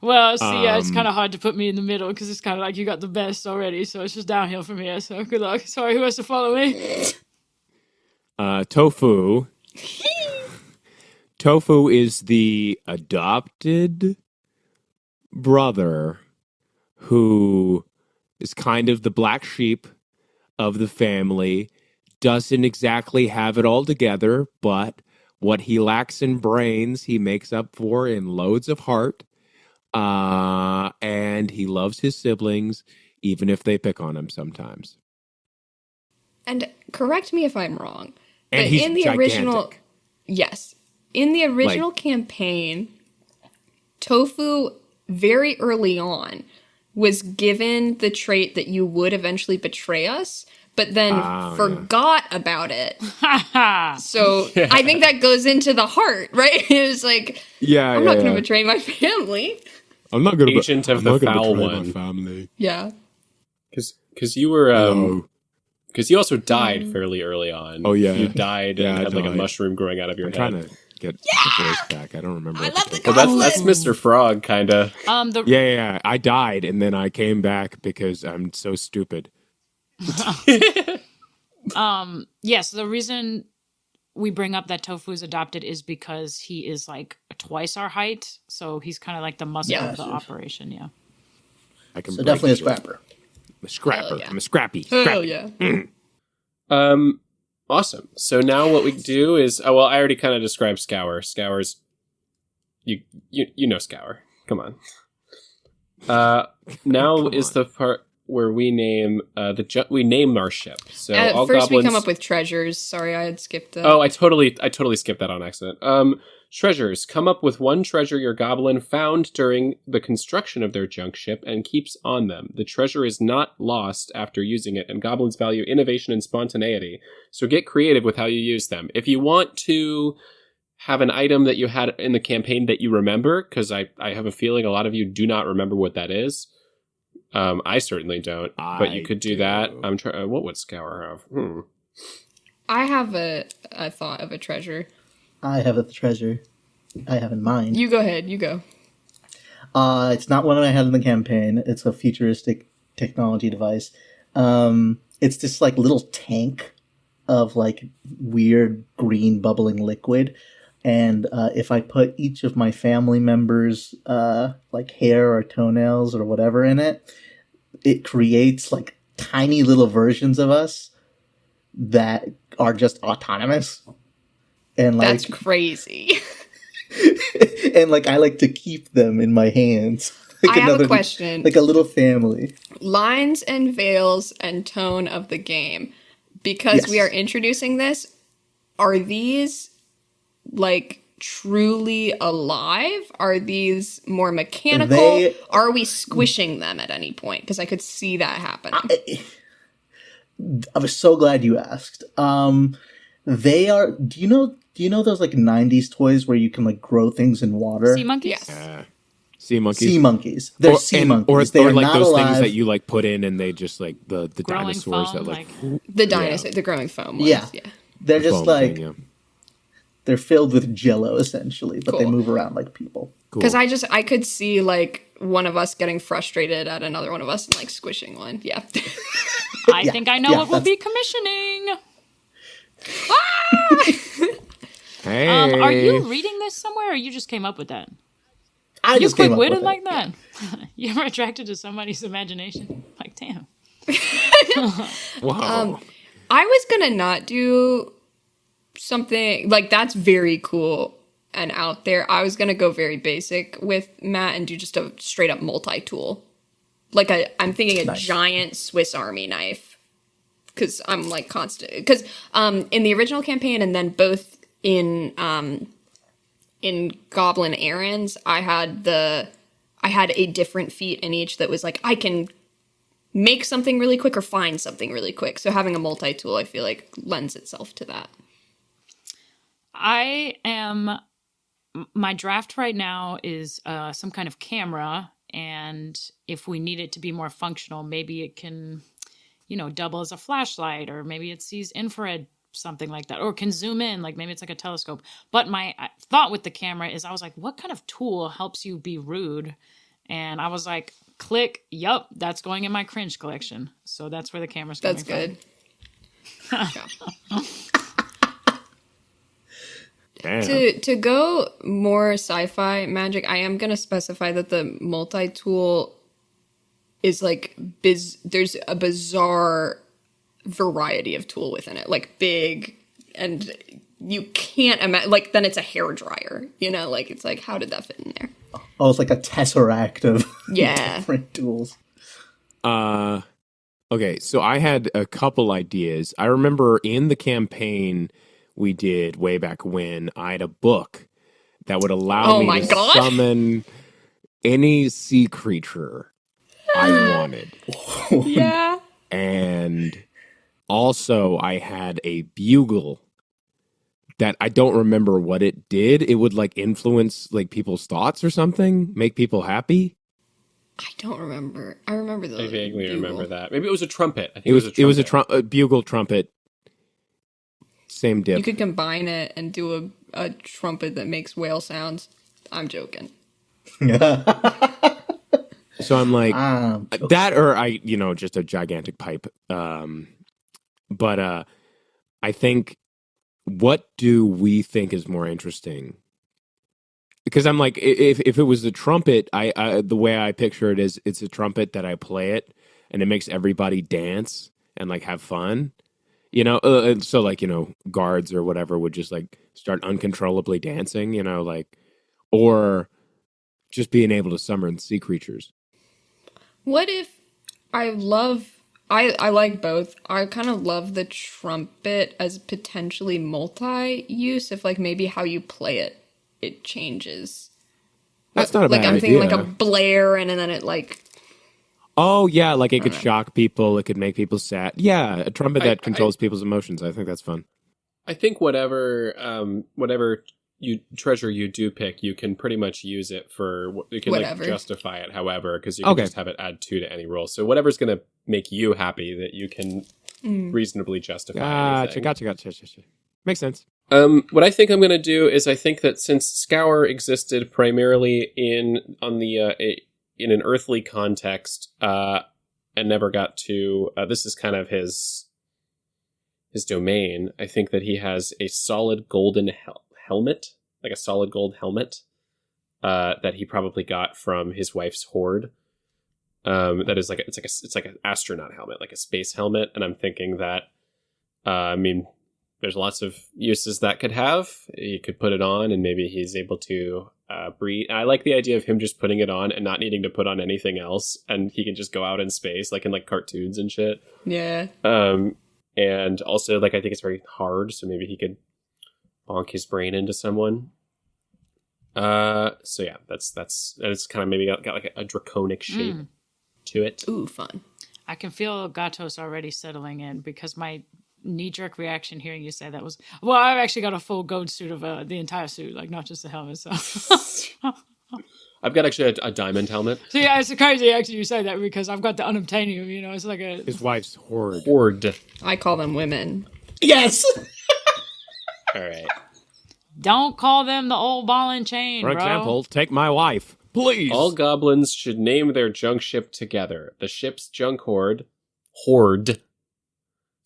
Well, see, it's kind of hard to put me in the middle, because it's kind of like you got the best already, so it's just downhill from here. So good luck. Sorry, who has to follow me? Tofu. Tofu is the adopted brother who is kind of the black sheep of the family, doesn't exactly have it all together, but what he lacks in brains, he makes up for in loads of heart. And he loves his siblings, even if they pick on him sometimes. And correct me if I'm wrong, And but he's in the gigantic. original... Yes. in the original campaign, Tofu very early on was given the trait that you would eventually betray us, but then forgot about it. So I think that goes into the heart, right? It was like, I'm not going to betray my family. I'm not going to agent of the foul one. My family. Yeah, because you were because you also died fairly early on. Oh yeah, you died and had like a mushroom growing out of your head. I'm trying to get the voice back. I don't remember. I love the well, that's Mr. Frog, kind of. Yeah. I died and then I came back because I'm so stupid. Yes, the reason we bring up that Tofu is adopted is because he is like twice our height, so he's kind of like the muscle of the operation. Yeah, I can So definitely a scrapper. I'm a scrapper. yeah. I'm a scrappy. hell yeah. Awesome. So now what we do is, I already kind of described Scour. Scour's, you know Scour. Come on. Now is the part where we name we name our ship. So all first goblins... we come up with treasures. Sorry, I had skipped that. Oh, I totally skipped that on accident. Treasures. Come up with one treasure your goblin found during the construction of their junk ship and keeps on them. The treasure is not lost after using it, and goblins value innovation and spontaneity. So get creative with how you use them. If you want to have an item that you had in the campaign that you remember, because I have a feeling a lot of you do not remember what that is. I certainly don't, but you could do that. I'm trying. What would Scour have? I have a thought of a treasure. I have a treasure I have in mind. You go ahead. You go. It's not one I had in the campaign. It's a futuristic technology device. It's this like little tank of like weird green bubbling liquid. And if I put each of my family members' like hair or toenails or whatever in it, it creates like tiny little versions of us that are just autonomous. And like, That's crazy. and like I like to keep them in my hands. Like I have a question. Like a little family. Lines and veils and tone of the game. Because we are introducing this, are these like truly alive? Are these more mechanical? Are we squishing them at any point? Because I could see that happening. I was so glad you asked. They are. Do you know those like '90s toys where you can like grow things in water? Sea monkeys. Yes. Sea monkeys. Sea monkeys. They're sea monkeys. They or are like not those alive. things that you like put in and they just like the Growing dinosaurs foam, that like The dinosaur, the growing foam ones. Yeah. They're just foam like thing, yeah. they're filled with jello essentially, but they Cool. move around like people. Cool. Because I could see like one of us getting frustrated at another one of us and like squishing one. Yeah. I think I know what we'll be commissioning. Hey. Are you reading this somewhere, or you just came up with that? I You just came up with quick-witted it. like that? You ever attracted to somebody's imagination? Like, damn. Wow. I was gonna not do something like that's very cool and out there. I was gonna go very basic with Matt and do just a straight up multi-tool. Like I'm thinking a Nice. giant Swiss Army knife. Because I'm like constant. Because in the original campaign and then both in Goblin Errands, I had a different feat in each that was like I can make something really quick or find something really quick. So having a multi-tool, I feel like lends itself to that. My draft right now is some kind of camera, and if we need it to be more functional, maybe it can, double as a flashlight, or maybe it sees infrared, something like that, or can zoom in, like maybe it's like a telescope. But my thought with the camera is I was like, what kind of tool helps you be rude? And I was like, click, yup, that's going in my cringe collection. So that's where the camera's coming That's from. Damn. To go more sci-fi magic, I am going to specify that the multi-tool is like there's a bizarre variety of tool within it, like big, and you can't imagine, like then it's a hair dryer, like it's like, how did that fit in there? Oh, it's like a tesseract of Yeah. different tools. Okay, so I had a couple ideas. I remember in the campaign we did way back when, I had a book that would allow me to God. summon any sea creature I wanted. Yeah. And also I had a bugle that I don't remember what it did. It would like influence like people's thoughts or something, make people happy. I don't remember. I remember the I vaguely bugle. remember that. Maybe it was a trumpet. I think It was a bugle trumpet. Same dip. You could combine it and do a trumpet that makes whale sounds. I'm joking. So I'm like that, or just a gigantic pipe. But I think, what do we think is more interesting? Because I'm like, if it was the trumpet, I the way I picture it is it's a trumpet that I play it and it makes everybody dance and like have fun, and so like, guards or whatever would just like start uncontrollably dancing, like, or just being able to summon sea creatures. What if I like both. I kind of love the trumpet as potentially multi-use, if like maybe how you play it changes. That's not a bad Like I'm thinking like idea. a blare and then it like Oh yeah, like it could shock people, it could make people sad. Yeah, a trumpet that controls people's emotions. I think that's fun. I think whatever treasure you do pick, you can pretty much use it for, you can Whatever. like justify it however, because you can just have it add 2 to any roll. So whatever's going to make you happy, that you can reasonably justify anything. Gotcha. Makes sense. What I think I'm going to do is, I think that since Scour existed primarily in an earthly context, and never got to, this is kind of his domain. I think that he has a solid golden helmet, like a solid gold helmet, that he probably got from his wife's hoard. That is like it's like an astronaut helmet, like a space helmet. And I'm thinking that, there's lots of uses that could have. He could put it on, and maybe he's able to breathe. I like the idea of him just putting it on and not needing to put on anything else, and he can just go out in space, like in like cartoons and shit. yeah. And also, like, I think it's very hard, so maybe he could bonk his brain into someone. So yeah, that's and it's kind of maybe got like a draconic shape to it. Ooh, fun. I can feel Gatos already settling in, because my knee-jerk reaction hearing you say that was, well, I've actually got a full gold suit of the entire suit, like not just the helmet. So I've got actually a diamond helmet. So yeah, it's crazy actually you say that, because I've got the unobtainium, it's like His wife's hoard. I call them women. Yes. All right. Don't call them the old ball and chain, For bro. example, take my wife, please. All goblins should name their junk ship together. The ship's junk hoard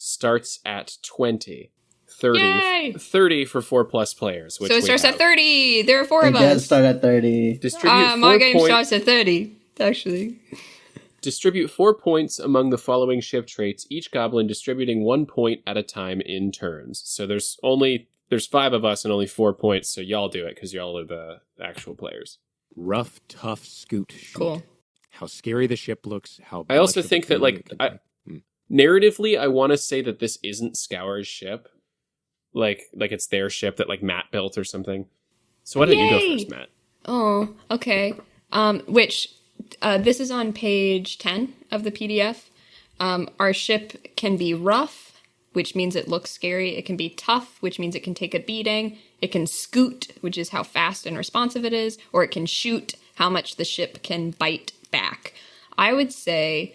starts at 20. 30. Yay! 30 for 4+ players. Which So it we starts have. at 30. There are 4 of It does us. start at 30. Distribute My 4 game points. starts at 30, actually. Distribute 4 points among the following ship traits, each goblin distributing 1 point at a time in turns. So there's 5 of us and only 4 points, so y'all do it, because y'all are the actual players. Rough, tough scoot sheet. Cool. How scary the ship looks. How I also much of a think that, pain like, it can be. narratively, I want to say that this isn't Scour's ship. Like it's their ship that, like, Matt built or something. So why don't you go Yay! first, Matt? Oh, okay. This is on page 10 of the PDF. Our ship can be rough, which means it looks scary. It can be tough, which means it can take a beating. It can scoot, which is how fast and responsive it is. Or it can shoot, how much the ship can bite back. I would say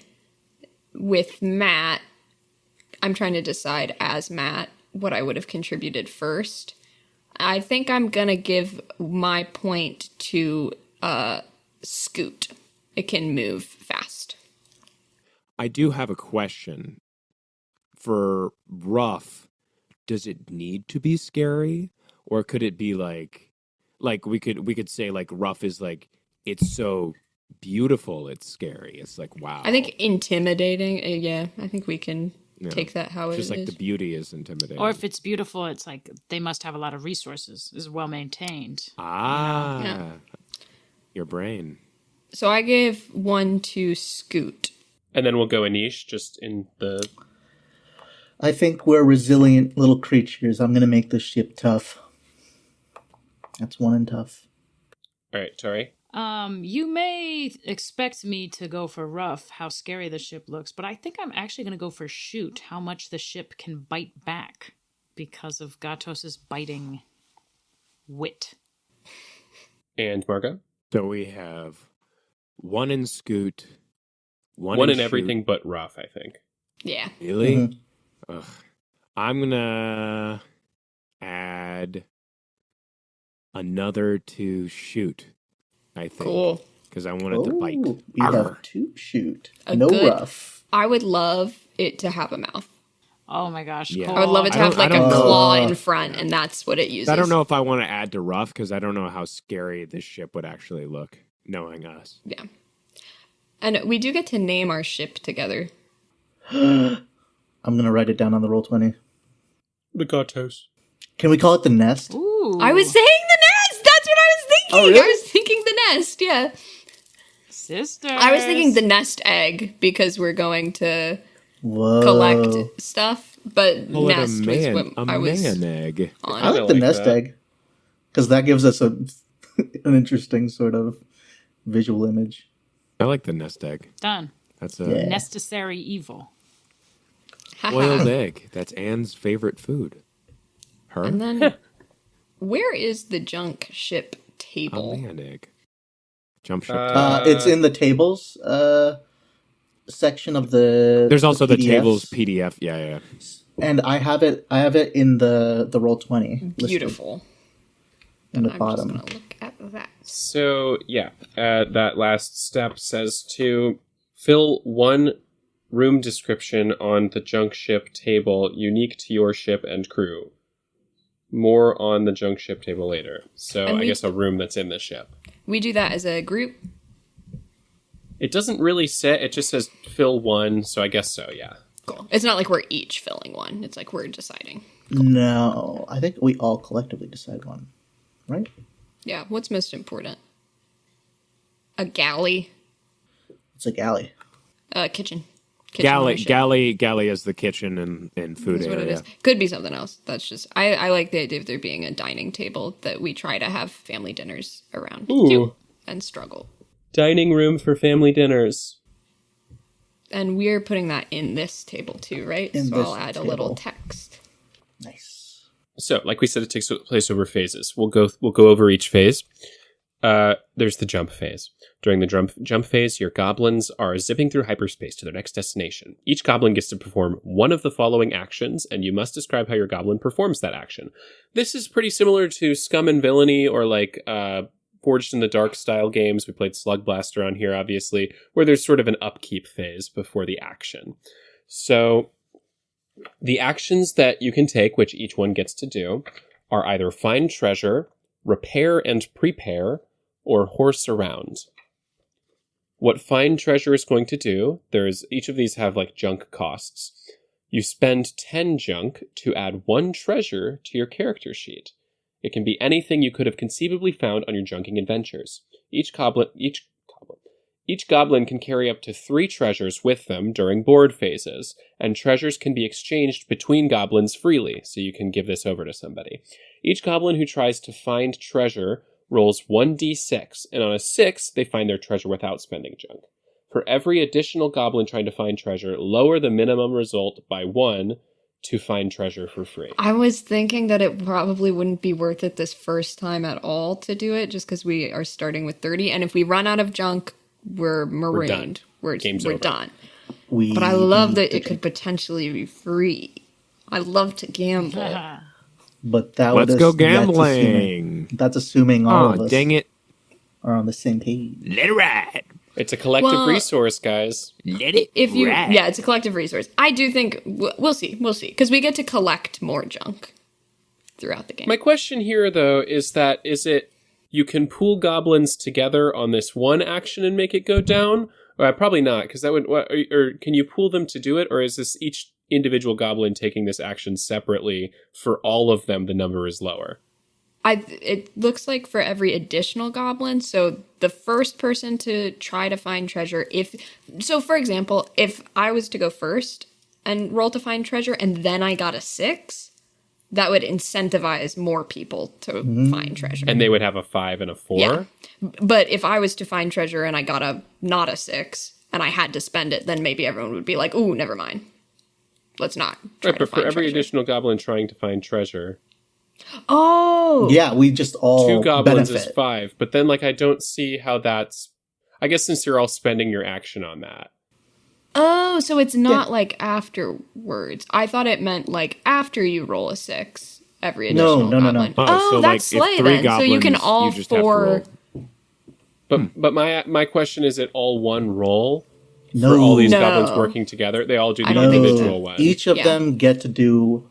with Matt, I'm trying to decide as Matt what I would have contributed first. I think I'm going to give my point to Scoot. It can move fast. I do have a question. For rough, does it need to be scary, or could it be like we could say like rough is like, it's so beautiful it's scary. It's like, wow. I think intimidating. Yeah, I think we can take that how it is. Just like the beauty is intimidating. Or if it's beautiful, it's like they must have a lot of resources, is well maintained. Yeah. Your brain. So I gave 1 to Scoot. And then we'll go Anish, just in the... I think we're resilient little creatures. I'm going to make this ship tough. That's one and tough. All right, Tori. You may expect me to go for rough, how scary the ship looks, but I think I'm actually going to go for shoot, how much the ship can bite back because of Gatos's biting wit. And Margot? So we have one in scoot, One in shoot. everything but rough, I think. Yeah. Really? Mm-hmm. Ugh. I'm gonna add another to shoot, I think. Cool. Because I want it to bite. We Arr. have two shoot. A No good- rough. I would love it to have a mouth. Oh my gosh, Yeah. Cole. I would love it to I have don't- like I a don't know. claw in front, and that's what it uses. I don't know if I want to add to rough because I don't know how scary this ship would actually look, knowing us. Yeah. And we do get to name our ship together. I'm going to write it down on the Roll20. The Gatos. Can we call it the nest? Ooh. I was saying the nest! That's what I was thinking! Oh, really? I was thinking the nest, yeah. Sisters. I was thinking the nest egg because we're going to Whoa. collect stuff, but Call it nest was what I was man egg. on. I like the nest egg. Because that gives us an interesting sort of visual image. I like the nest egg. Done. That's a Yeah. Necessary evil. boiled egg. That's Anne's favorite food. Her? And then, where is the junk ship A table? man egg. Jump ship. It's in the tables section of the. There's also the PDFs. tables PDF. Yeah. And I have it in the Roll20 listed Beautiful. in the I'm bottom. just gonna look at that. So, yeah, that last step says to fill one room description on the junk ship table unique to your ship and crew. More on the junk ship table later. So, And I we- guess a room that's in the ship. We do that as a group. It doesn't really say, it just says fill one, so I guess so, yeah. Cool. It's not like we're each filling one. It's like we're deciding. No, I think we all collectively decide one, right? Yeah. What's most important? A galley. It's a galley. Kitchen. Galley, ship. galley is the kitchen and food That's what it area. is. Could be something else. That's just I like the idea of there being a dining table that we try to have family dinners around Ooh. too, and struggle. Dining room for family dinners. And we're putting that in this table too, right? In So this I'll add a little table. text. Nice. So, like we said, it takes place over phases. We'll go over each phase. There's the jump phase. During the jump phase, your goblins are zipping through hyperspace to their next destination. Each goblin gets to perform one of the following actions, and you must describe how your goblin performs that action. This is pretty similar to Scum and Villainy or like Forged in the Dark style games. We played Slug Blast around here, obviously, where there's sort of an upkeep phase before the action. So the actions that you can take, which each one gets to do, are either find treasure, repair and prepare, or horse around. What find treasure is going to do, each of these have like junk costs. You spend 10 junk to add 1 treasure to your character sheet. It can be anything you could have conceivably found on your junking adventures. Each goblin can carry up to 3 treasures with them during board phases, and treasures can be exchanged between goblins freely, so you can give this over to somebody. Each goblin who tries to find treasure rolls 1d6, and on a 6, they find their treasure without spending junk. For every additional goblin trying to find treasure, lower the minimum result by 1 to find treasure for free. I was thinking that it probably wouldn't be worth it this first time at all to do it, just because we are starting with 30, and if we run out of junk, we're marooned. We're Game's over. done. But I love that it could potentially be free. I love to gamble. But that Let's would go that's gambling. That's assuming all of Oh, us dang it. are on the same page. Let it ride. It's a collective Well, resource, guys. Let it If you, ride. yeah, it's a collective resource. I do think we'll see, because we get to collect more junk throughout the game. My question here, though, is it you can pool goblins together on this one action and make it go down? Probably not, because that would. Or can you pool them to do it, or is this each individual goblin taking this action separately? For all of them, the number is lower. It looks like for every additional goblin, so the first person to try to find treasure, for example, if I was to go first and roll to find treasure, and then I got a 6, that would incentivize more people to find treasure. And they would have a 5 and a 4? Yeah. But if I was to find treasure and I got not a 6, and I had to spend it, then maybe everyone would be like, ooh, never mind. Let's not try Right, to but for find every treasure. additional goblin trying to find treasure, Oh! Yeah, we just all 2 goblins benefit. is 5. But then, like, I don't see how that's... I guess since you're all spending your action on that. Oh, so it's not like afterwards. I thought it meant like after you roll a 6, every No, additional no, no, goblin. no. Oh, so, that's like, if slay 3 then. So you can goblins, all you just have to 4... roll. But my question is, it all one roll No. for all these No. goblins working together? They all do I the don't think so. individual one. Each of Yeah. them get to do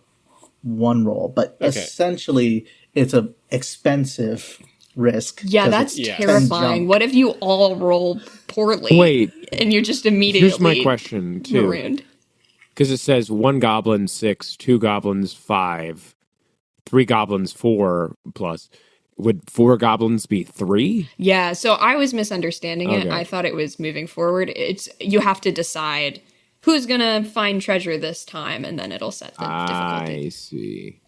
one roll, but Okay. essentially it's a expensive risk. Yeah, 'cause that's it's Yeah. terrifying. jump. What if you all roll poorly? Wait, And you're just immediately here's my question, too. marooned? Because it says 1 goblin 6, 2 goblins 5, 3 goblins 4 plus. Would 4 goblins be 3? Yeah, so I was misunderstanding it. Okay. I thought it was moving forward. It's you have to decide who's gonna find treasure this time, and then it'll set the difficulty. I see.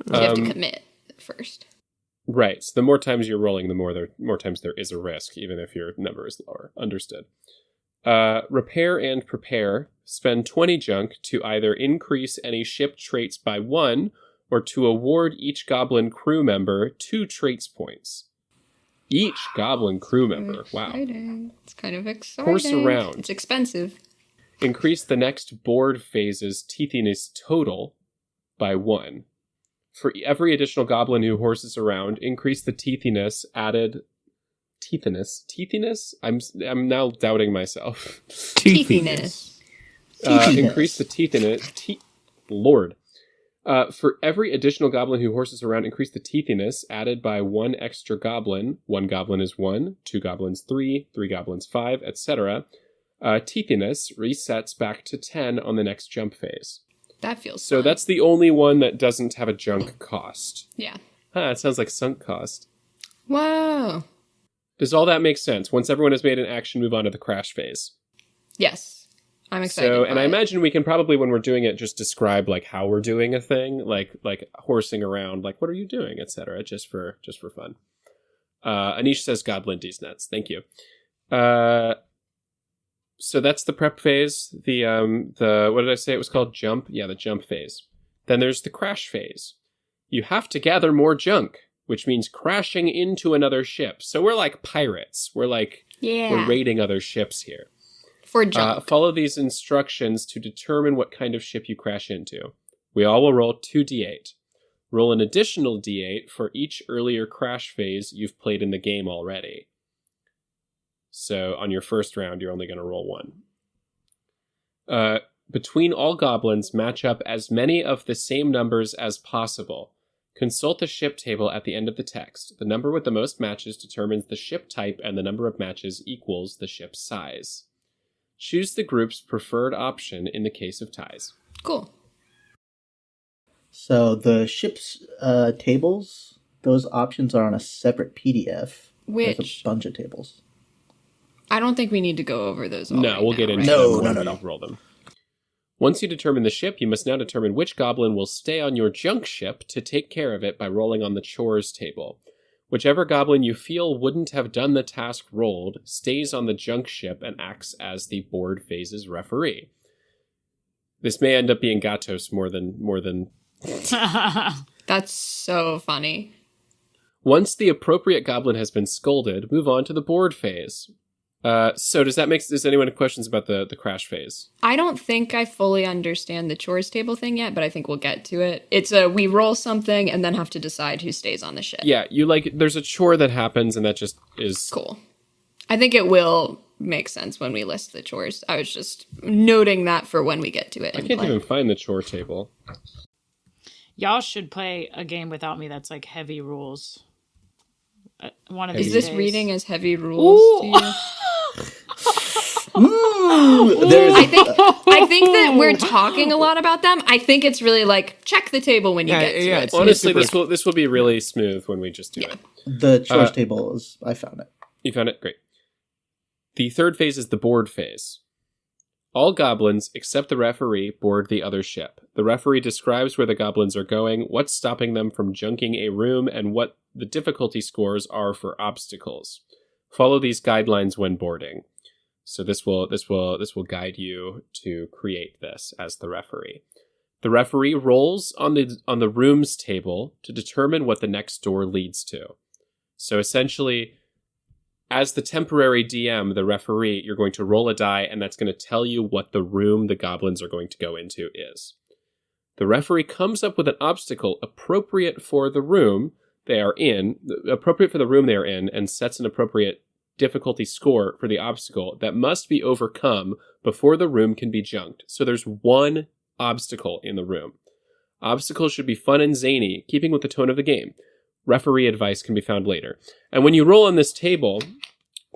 So you have to commit first. Right. So the more times you're rolling, the more times there is a risk, even if your number is lower. Understood. Repair and prepare. Spend 20 junk to either increase any ship traits by 1 or to award each goblin crew member 2 traits points. Each goblin crew member. Wow. Exciting. It's kind of exciting. Horse around. It's expensive. Increase the next board phase's teethiness total by 1. For every additional goblin who horses around, increase the teethiness added. Teethiness? I'm now doubting myself. Teethiness. Increase the teethiness. Lord. For every additional goblin who horses around, increase the teethiness added by 1 extra goblin. 1 goblin is 1, 2 goblins 3, 3 goblins 5, etc. Teethiness resets back to 10 on the next jump phase. That feels So fun. that's the only one that doesn't have a junk cost. Yeah. It sounds like sunk cost. Wow. Does all that make sense? Once everyone has made an action, move on to the crash phase. Yes. I'm excited. So, and by I it. imagine we can probably, when we're doing it, just describe like how we're doing a thing, like horsing around, like what are you doing, etc. Just for fun. Anish says Goblin D's nuts. Thank you. So that's the prep phase. The what did I say it was called? Jump? Yeah, the jump phase. Then there's the crash phase. You have to gather more junk, which means crashing into another ship. So we're like pirates. We're raiding other ships here. For junk. Follow these instructions to determine what kind of ship you crash into. We all will roll 2d8. Roll an additional d8 for each earlier crash phase you've played in the game already. So on your first round, you're only going to roll 1. Between all goblins, match up as many of the same numbers as possible. Consult the ship table at the end of the text. The number with the most matches determines the ship type, and the number of matches equals the ship's size. Choose the group's preferred option in the case of ties. Cool. So the ship's tables, those options are on a separate PDF. There's Which a bunch of tables. I don't think we need to go over those. No, we'll get into No, them no, when no, we no. roll them. Once you determine the ship, you must now determine which goblin will stay on your junk ship to take care of it by rolling on the chores table. Whichever goblin you feel wouldn't have done the task rolled stays on the junk ship and acts as the board phase's referee. This may end up being Gatos more than. That's so funny. Once the appropriate goblin has been scolded, move on to the board phase. So does anyone have questions about the crash phase? I don't think I fully understand the chores table thing yet, but I think we'll get to it. It's we roll something and then have to decide who stays on the ship. Yeah, there's a chore that happens and that just is... Cool. I think it will make sense when we list the chores. I was just noting that for when we get to it. I can't even find the chore table. Y'all should play a game without me that's like heavy rules. One of Is these this days. reading as heavy rules to you? I think that we're talking a lot about them. I think it's really like check the table when you get to it. it's Honestly, super- this will be really smooth when we just do it. The chores table is, I found it. You found it? Great. The third phase is the board phase. All goblins, except the referee, board the other ship. The referee describes where the goblins are going, what's stopping them from junking a room, and what the difficulty scores are for obstacles. Follow these guidelines when boarding. So this will guide you to create this as the referee. The referee rolls on the rooms table to determine what the next door leads to. So essentially, as the temporary DM, the referee, you're going to roll a die, and that's going to tell you what the room the goblins are going to go into is. The referee comes up with an obstacle appropriate for the room they are in, and sets an appropriate difficulty score for the obstacle that must be overcome before the room can be junked. So there's one obstacle in the room. Obstacles should be fun and zany, keeping with the tone of the game. Referee advice can be found later. And when you roll on this table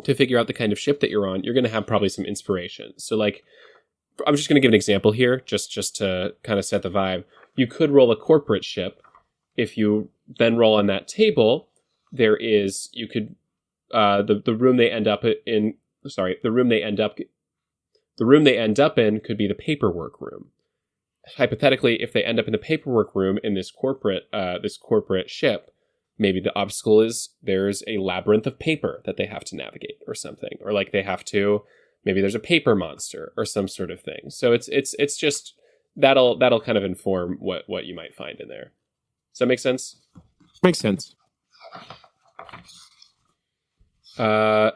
to figure out the kind of ship that you're on, you're going to have probably some inspiration. So like, I'm just going to give an example here, just to kind of set the vibe. You could roll a corporate ship. If you then roll on that table, the room they end up in could be the paperwork room. Hypothetically, if they end up in the paperwork room in this corporate ship, maybe the obstacle is there's a labyrinth of paper that they have to navigate or something, or like maybe there's a paper monster or some sort of thing. So it's just that'll kind of inform what you might find in there. Does that make sense? Makes sense. Okay.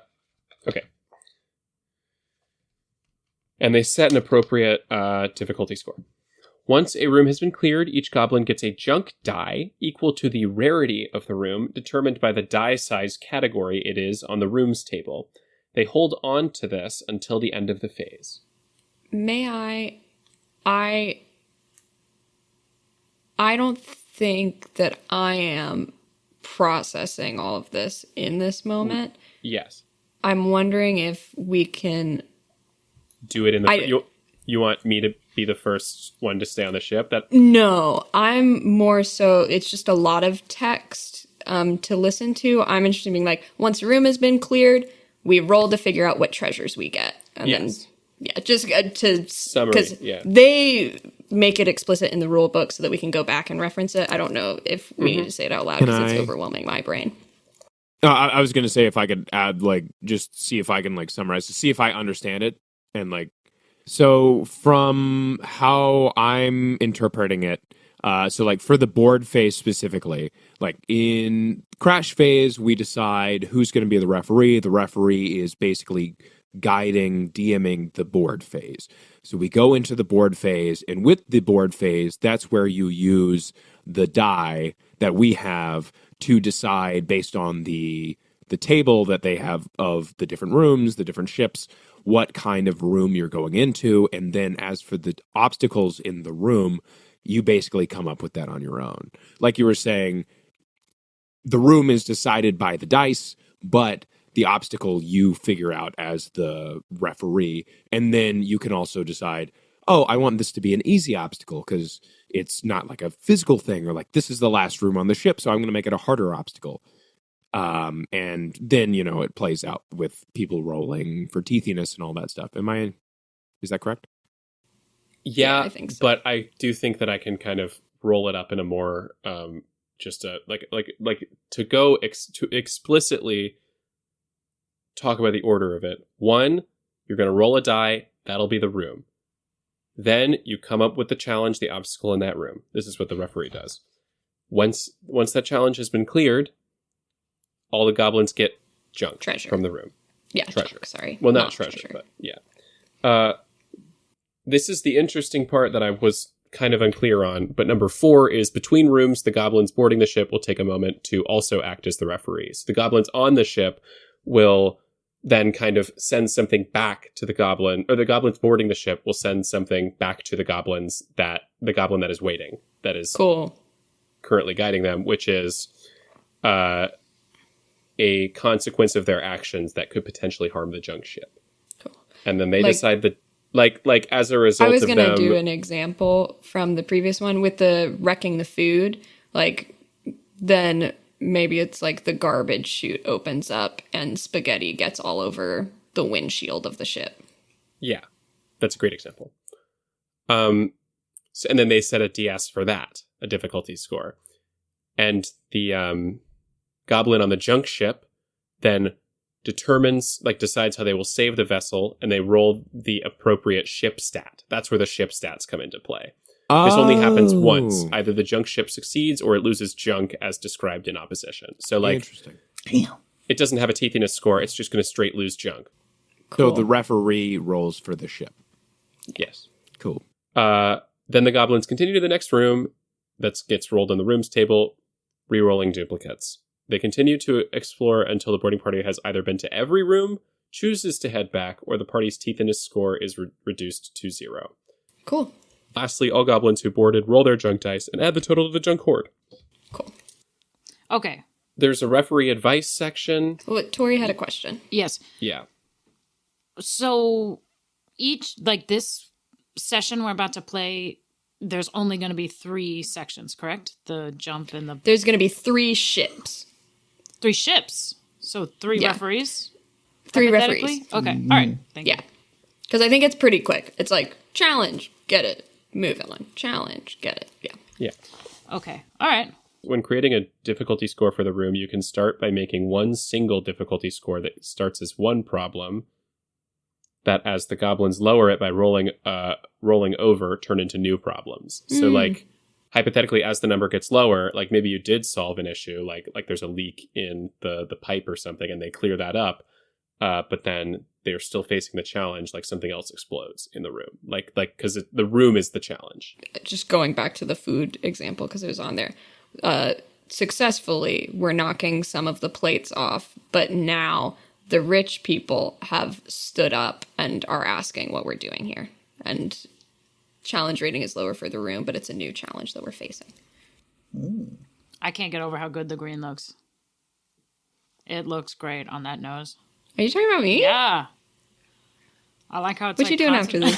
And they set an appropriate difficulty score. Once a room has been cleared, each goblin gets a junk die equal to the rarity of the room, determined by the die size category it is on the rooms table. They hold on to this until the end of the phase. May I don't think that I am processing all of this in this moment. Yes. I'm wondering if we can do it in you want me to be the first one to stay on the ship? No, I'm more so, it's just a lot of text to listen to. I'm interested in being like, once a room has been cleared, we roll to figure out what treasures we get. And yes. Then, just to summary, because they make it explicit in the rule book so that we can go back and reference it. I don't know if we need to say it out loud because it's overwhelming my brain. I was going to say if I could add, just see if I can, summarize to see if I understand it. And, so from how I'm interpreting it, for the board phase specifically, in crash phase, we decide who's going to be the referee. The referee is basically guiding, DMing the board phase. So we go into the board phase, and with the board phase, that's where you use the die that we have to decide based on the table that they have of the different rooms, the different ships, what kind of room you're going into. And then as for the obstacles in the room, you basically come up with that on your own. Like you were saying, the room is decided by the dice, but the obstacle you figure out as the referee. And then you can also decide, oh, I want this to be an easy obstacle because it's not like a physical thing, or this is the last room on the ship, so I'm going to make it a harder obstacle. And then, it plays out with people rolling for teethiness and all that stuff. Is that correct? Yeah, I think so. But I do think that I can kind of roll it up in a more, to go to explicitly talk about the order of it. 1, you're going to roll a die. That'll be the room. Then you come up with the challenge, the obstacle in that room. This is what the referee does. Once that challenge has been cleared, all the goblins get junk from the room. Yeah, treasure. Junk, sorry. Well, not treasure, but yeah. This is the interesting part that I was kind of unclear on, but number 4 is between rooms, the goblins boarding the ship will take a moment to also act as the referees. The goblins on the ship will then kind of send something back to the goblin, or the goblins boarding the ship will send something back to the goblin that is waiting, that is currently guiding them, which is a consequence of their actions that could potentially harm the junk ship. Cool. And then they decide that, as a result of them... I was going to do an example from the previous one with the wrecking the food. Then maybe it's the garbage chute opens up and spaghetti gets all over the windshield of the ship. Yeah. That's a great example. And then they set a DS for that, a difficulty score. And the goblin on the junk ship then decides how they will save the vessel, and they roll the appropriate ship stat. That's where the ship stats come into play. This only happens once. Either the junk ship succeeds or it loses junk as described in opposition. So, like, Interesting. Damn. it doesn't have a teethiness score. It's just going to straight lose junk. So the referee rolls for the ship. Yes. Cool. Then the goblins continue to the next room that gets rolled on the rooms table, re-rolling duplicates. They continue to explore until the boarding party has either been to every room, chooses to head back, or the party's teethiness score is reduced to 0. Cool. Lastly, all goblins who boarded roll their junk dice and add the total to the junk hoard. Cool. Okay. There's a referee advice section. Well, Tori had a question. Yes. Yeah. So this session we're about to play, there's only going to be 3 sections, correct? The jump and the There's going to be 3 ships. 3 ships. So 3 Yeah. referees? 3 Hypothetically? referees. Okay. All right. Thank you. Yeah. Because I think it's pretty quick. It's like, challenge, get it, move on. Challenge, get it. Yeah. Yeah. Okay. All right. When creating a difficulty score for the room, you can start by making one single difficulty score that starts as one problem, that as the goblins lower it by rolling over, turn into new problems. So, like, hypothetically, as the number gets lower, like maybe you did solve an issue, like there's a leak in the pipe or something, and they clear that up, but then they're still facing the challenge, like something else explodes in the room, like because the room is the challenge. Just going back to the food example, because it was on there. Successfully, we're knocking some of the plates off, but now the rich people have stood up and are asking what we're doing here. And challenge rating is lower for the room, but it's a new challenge that we're facing. I can't get over how good the green looks. It looks great on that nose. Are you talking about me? Yeah. I like how it's What you doing after this?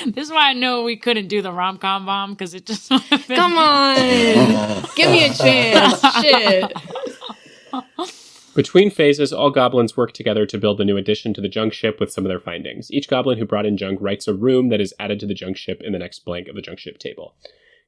This is why I know we couldn't do the rom-com bomb, because it just would have been... Come on! Give me a chance! Shit! Between phases, all goblins work together to build a new addition to the junk ship with some of their findings. Each goblin who brought in junk writes a room that is added to the junk ship in the next blank of the junk ship table.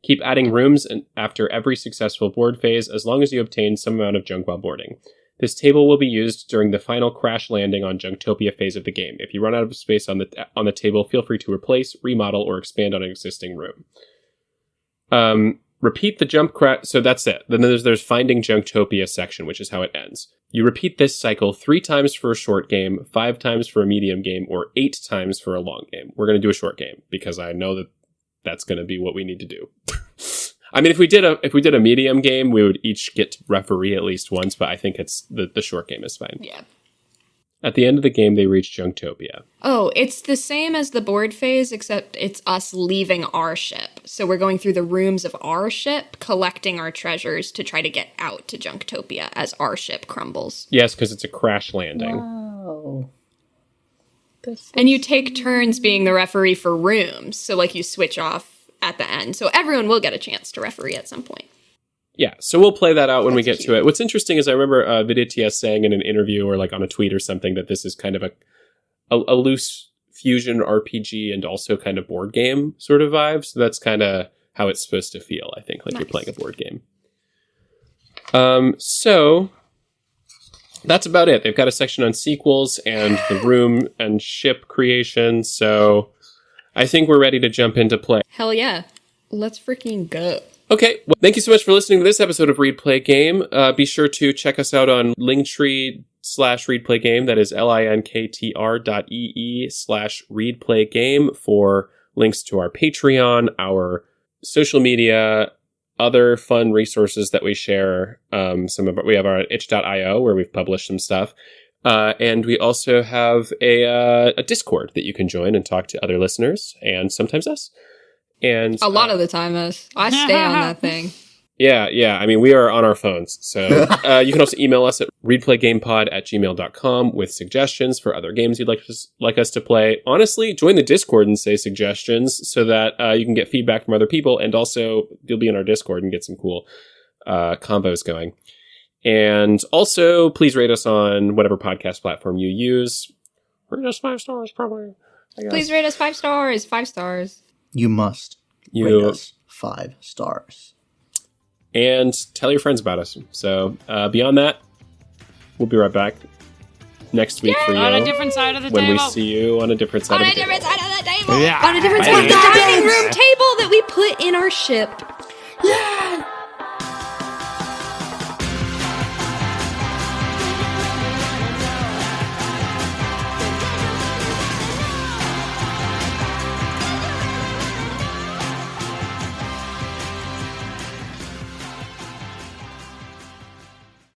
Keep adding rooms after every successful board phase as long as you obtain some amount of junk while boarding. This table will be used during the final crash landing on Junktopia phase of the game. If you run out of space on the table, feel free to replace, remodel, or expand on an existing room. Repeat the jump crash. So that's it. Then there's Finding Junktopia section, which is how it ends. You repeat this cycle 3 times for a short game, 5 times for a medium game, or 8 times for a long game. We're going to do a short game because I know that that's going to be what we need to do. I mean, if we did a medium game, we would each get to referee at least once, but I think it's the short game is fine. Yeah. At the end of the game, they reach Junktopia. Oh, it's the same as the board phase, except it's us leaving our ship. So we're going through the rooms of our ship, collecting our treasures to try to get out to Junktopia as our ship crumbles. Yes, because it's a crash landing. Wow. And you take turns being the referee for rooms. So, like, you switch off at the end. So everyone will get a chance to referee at some point. Yeah, so we'll play that out when we get to it. What's interesting is I remember Viditya saying in an interview or like on a tweet or something that this is kind of a loose fusion RPG and also kind of board game sort of vibe. So that's kind of how it's supposed to feel, I think, like you're playing a board game. So that's about it. They've got a section on sequels and the room and ship creation. So I think we're ready to jump into play. Hell yeah. Let's freaking go. Okay, well, thank you so much for listening to this episode of Read Play Game. Be sure to check us out on Linktree/ReadPlayGame. That is linktr.ee/ReadPlayGame for links to our Patreon, our social media, other fun resources that we share. We have our itch.io where we've published some stuff. And we also have a Discord that you can join and talk to other listeners and sometimes us. And a lot of the time, I stay on that thing. Yeah. I mean, we are on our phones. So you can also email us at readplaygamepod@gmail.com with suggestions for other games you'd like us to play. Honestly, join the Discord and say suggestions so that you can get feedback from other people. And also, you'll be in our Discord and get some cool combos going. And also, please rate us on whatever podcast platform you use. Rate us 5 stars, probably. Please rate us 5 stars. 5 stars. You must rate us 5 stars. And tell your friends about us. So beyond that, we'll be right back next week for you. On a different side of the when table. we see you on a different side On of a the table. different side of the table. Yeah. On a different side of the dining room table that we put in our ship.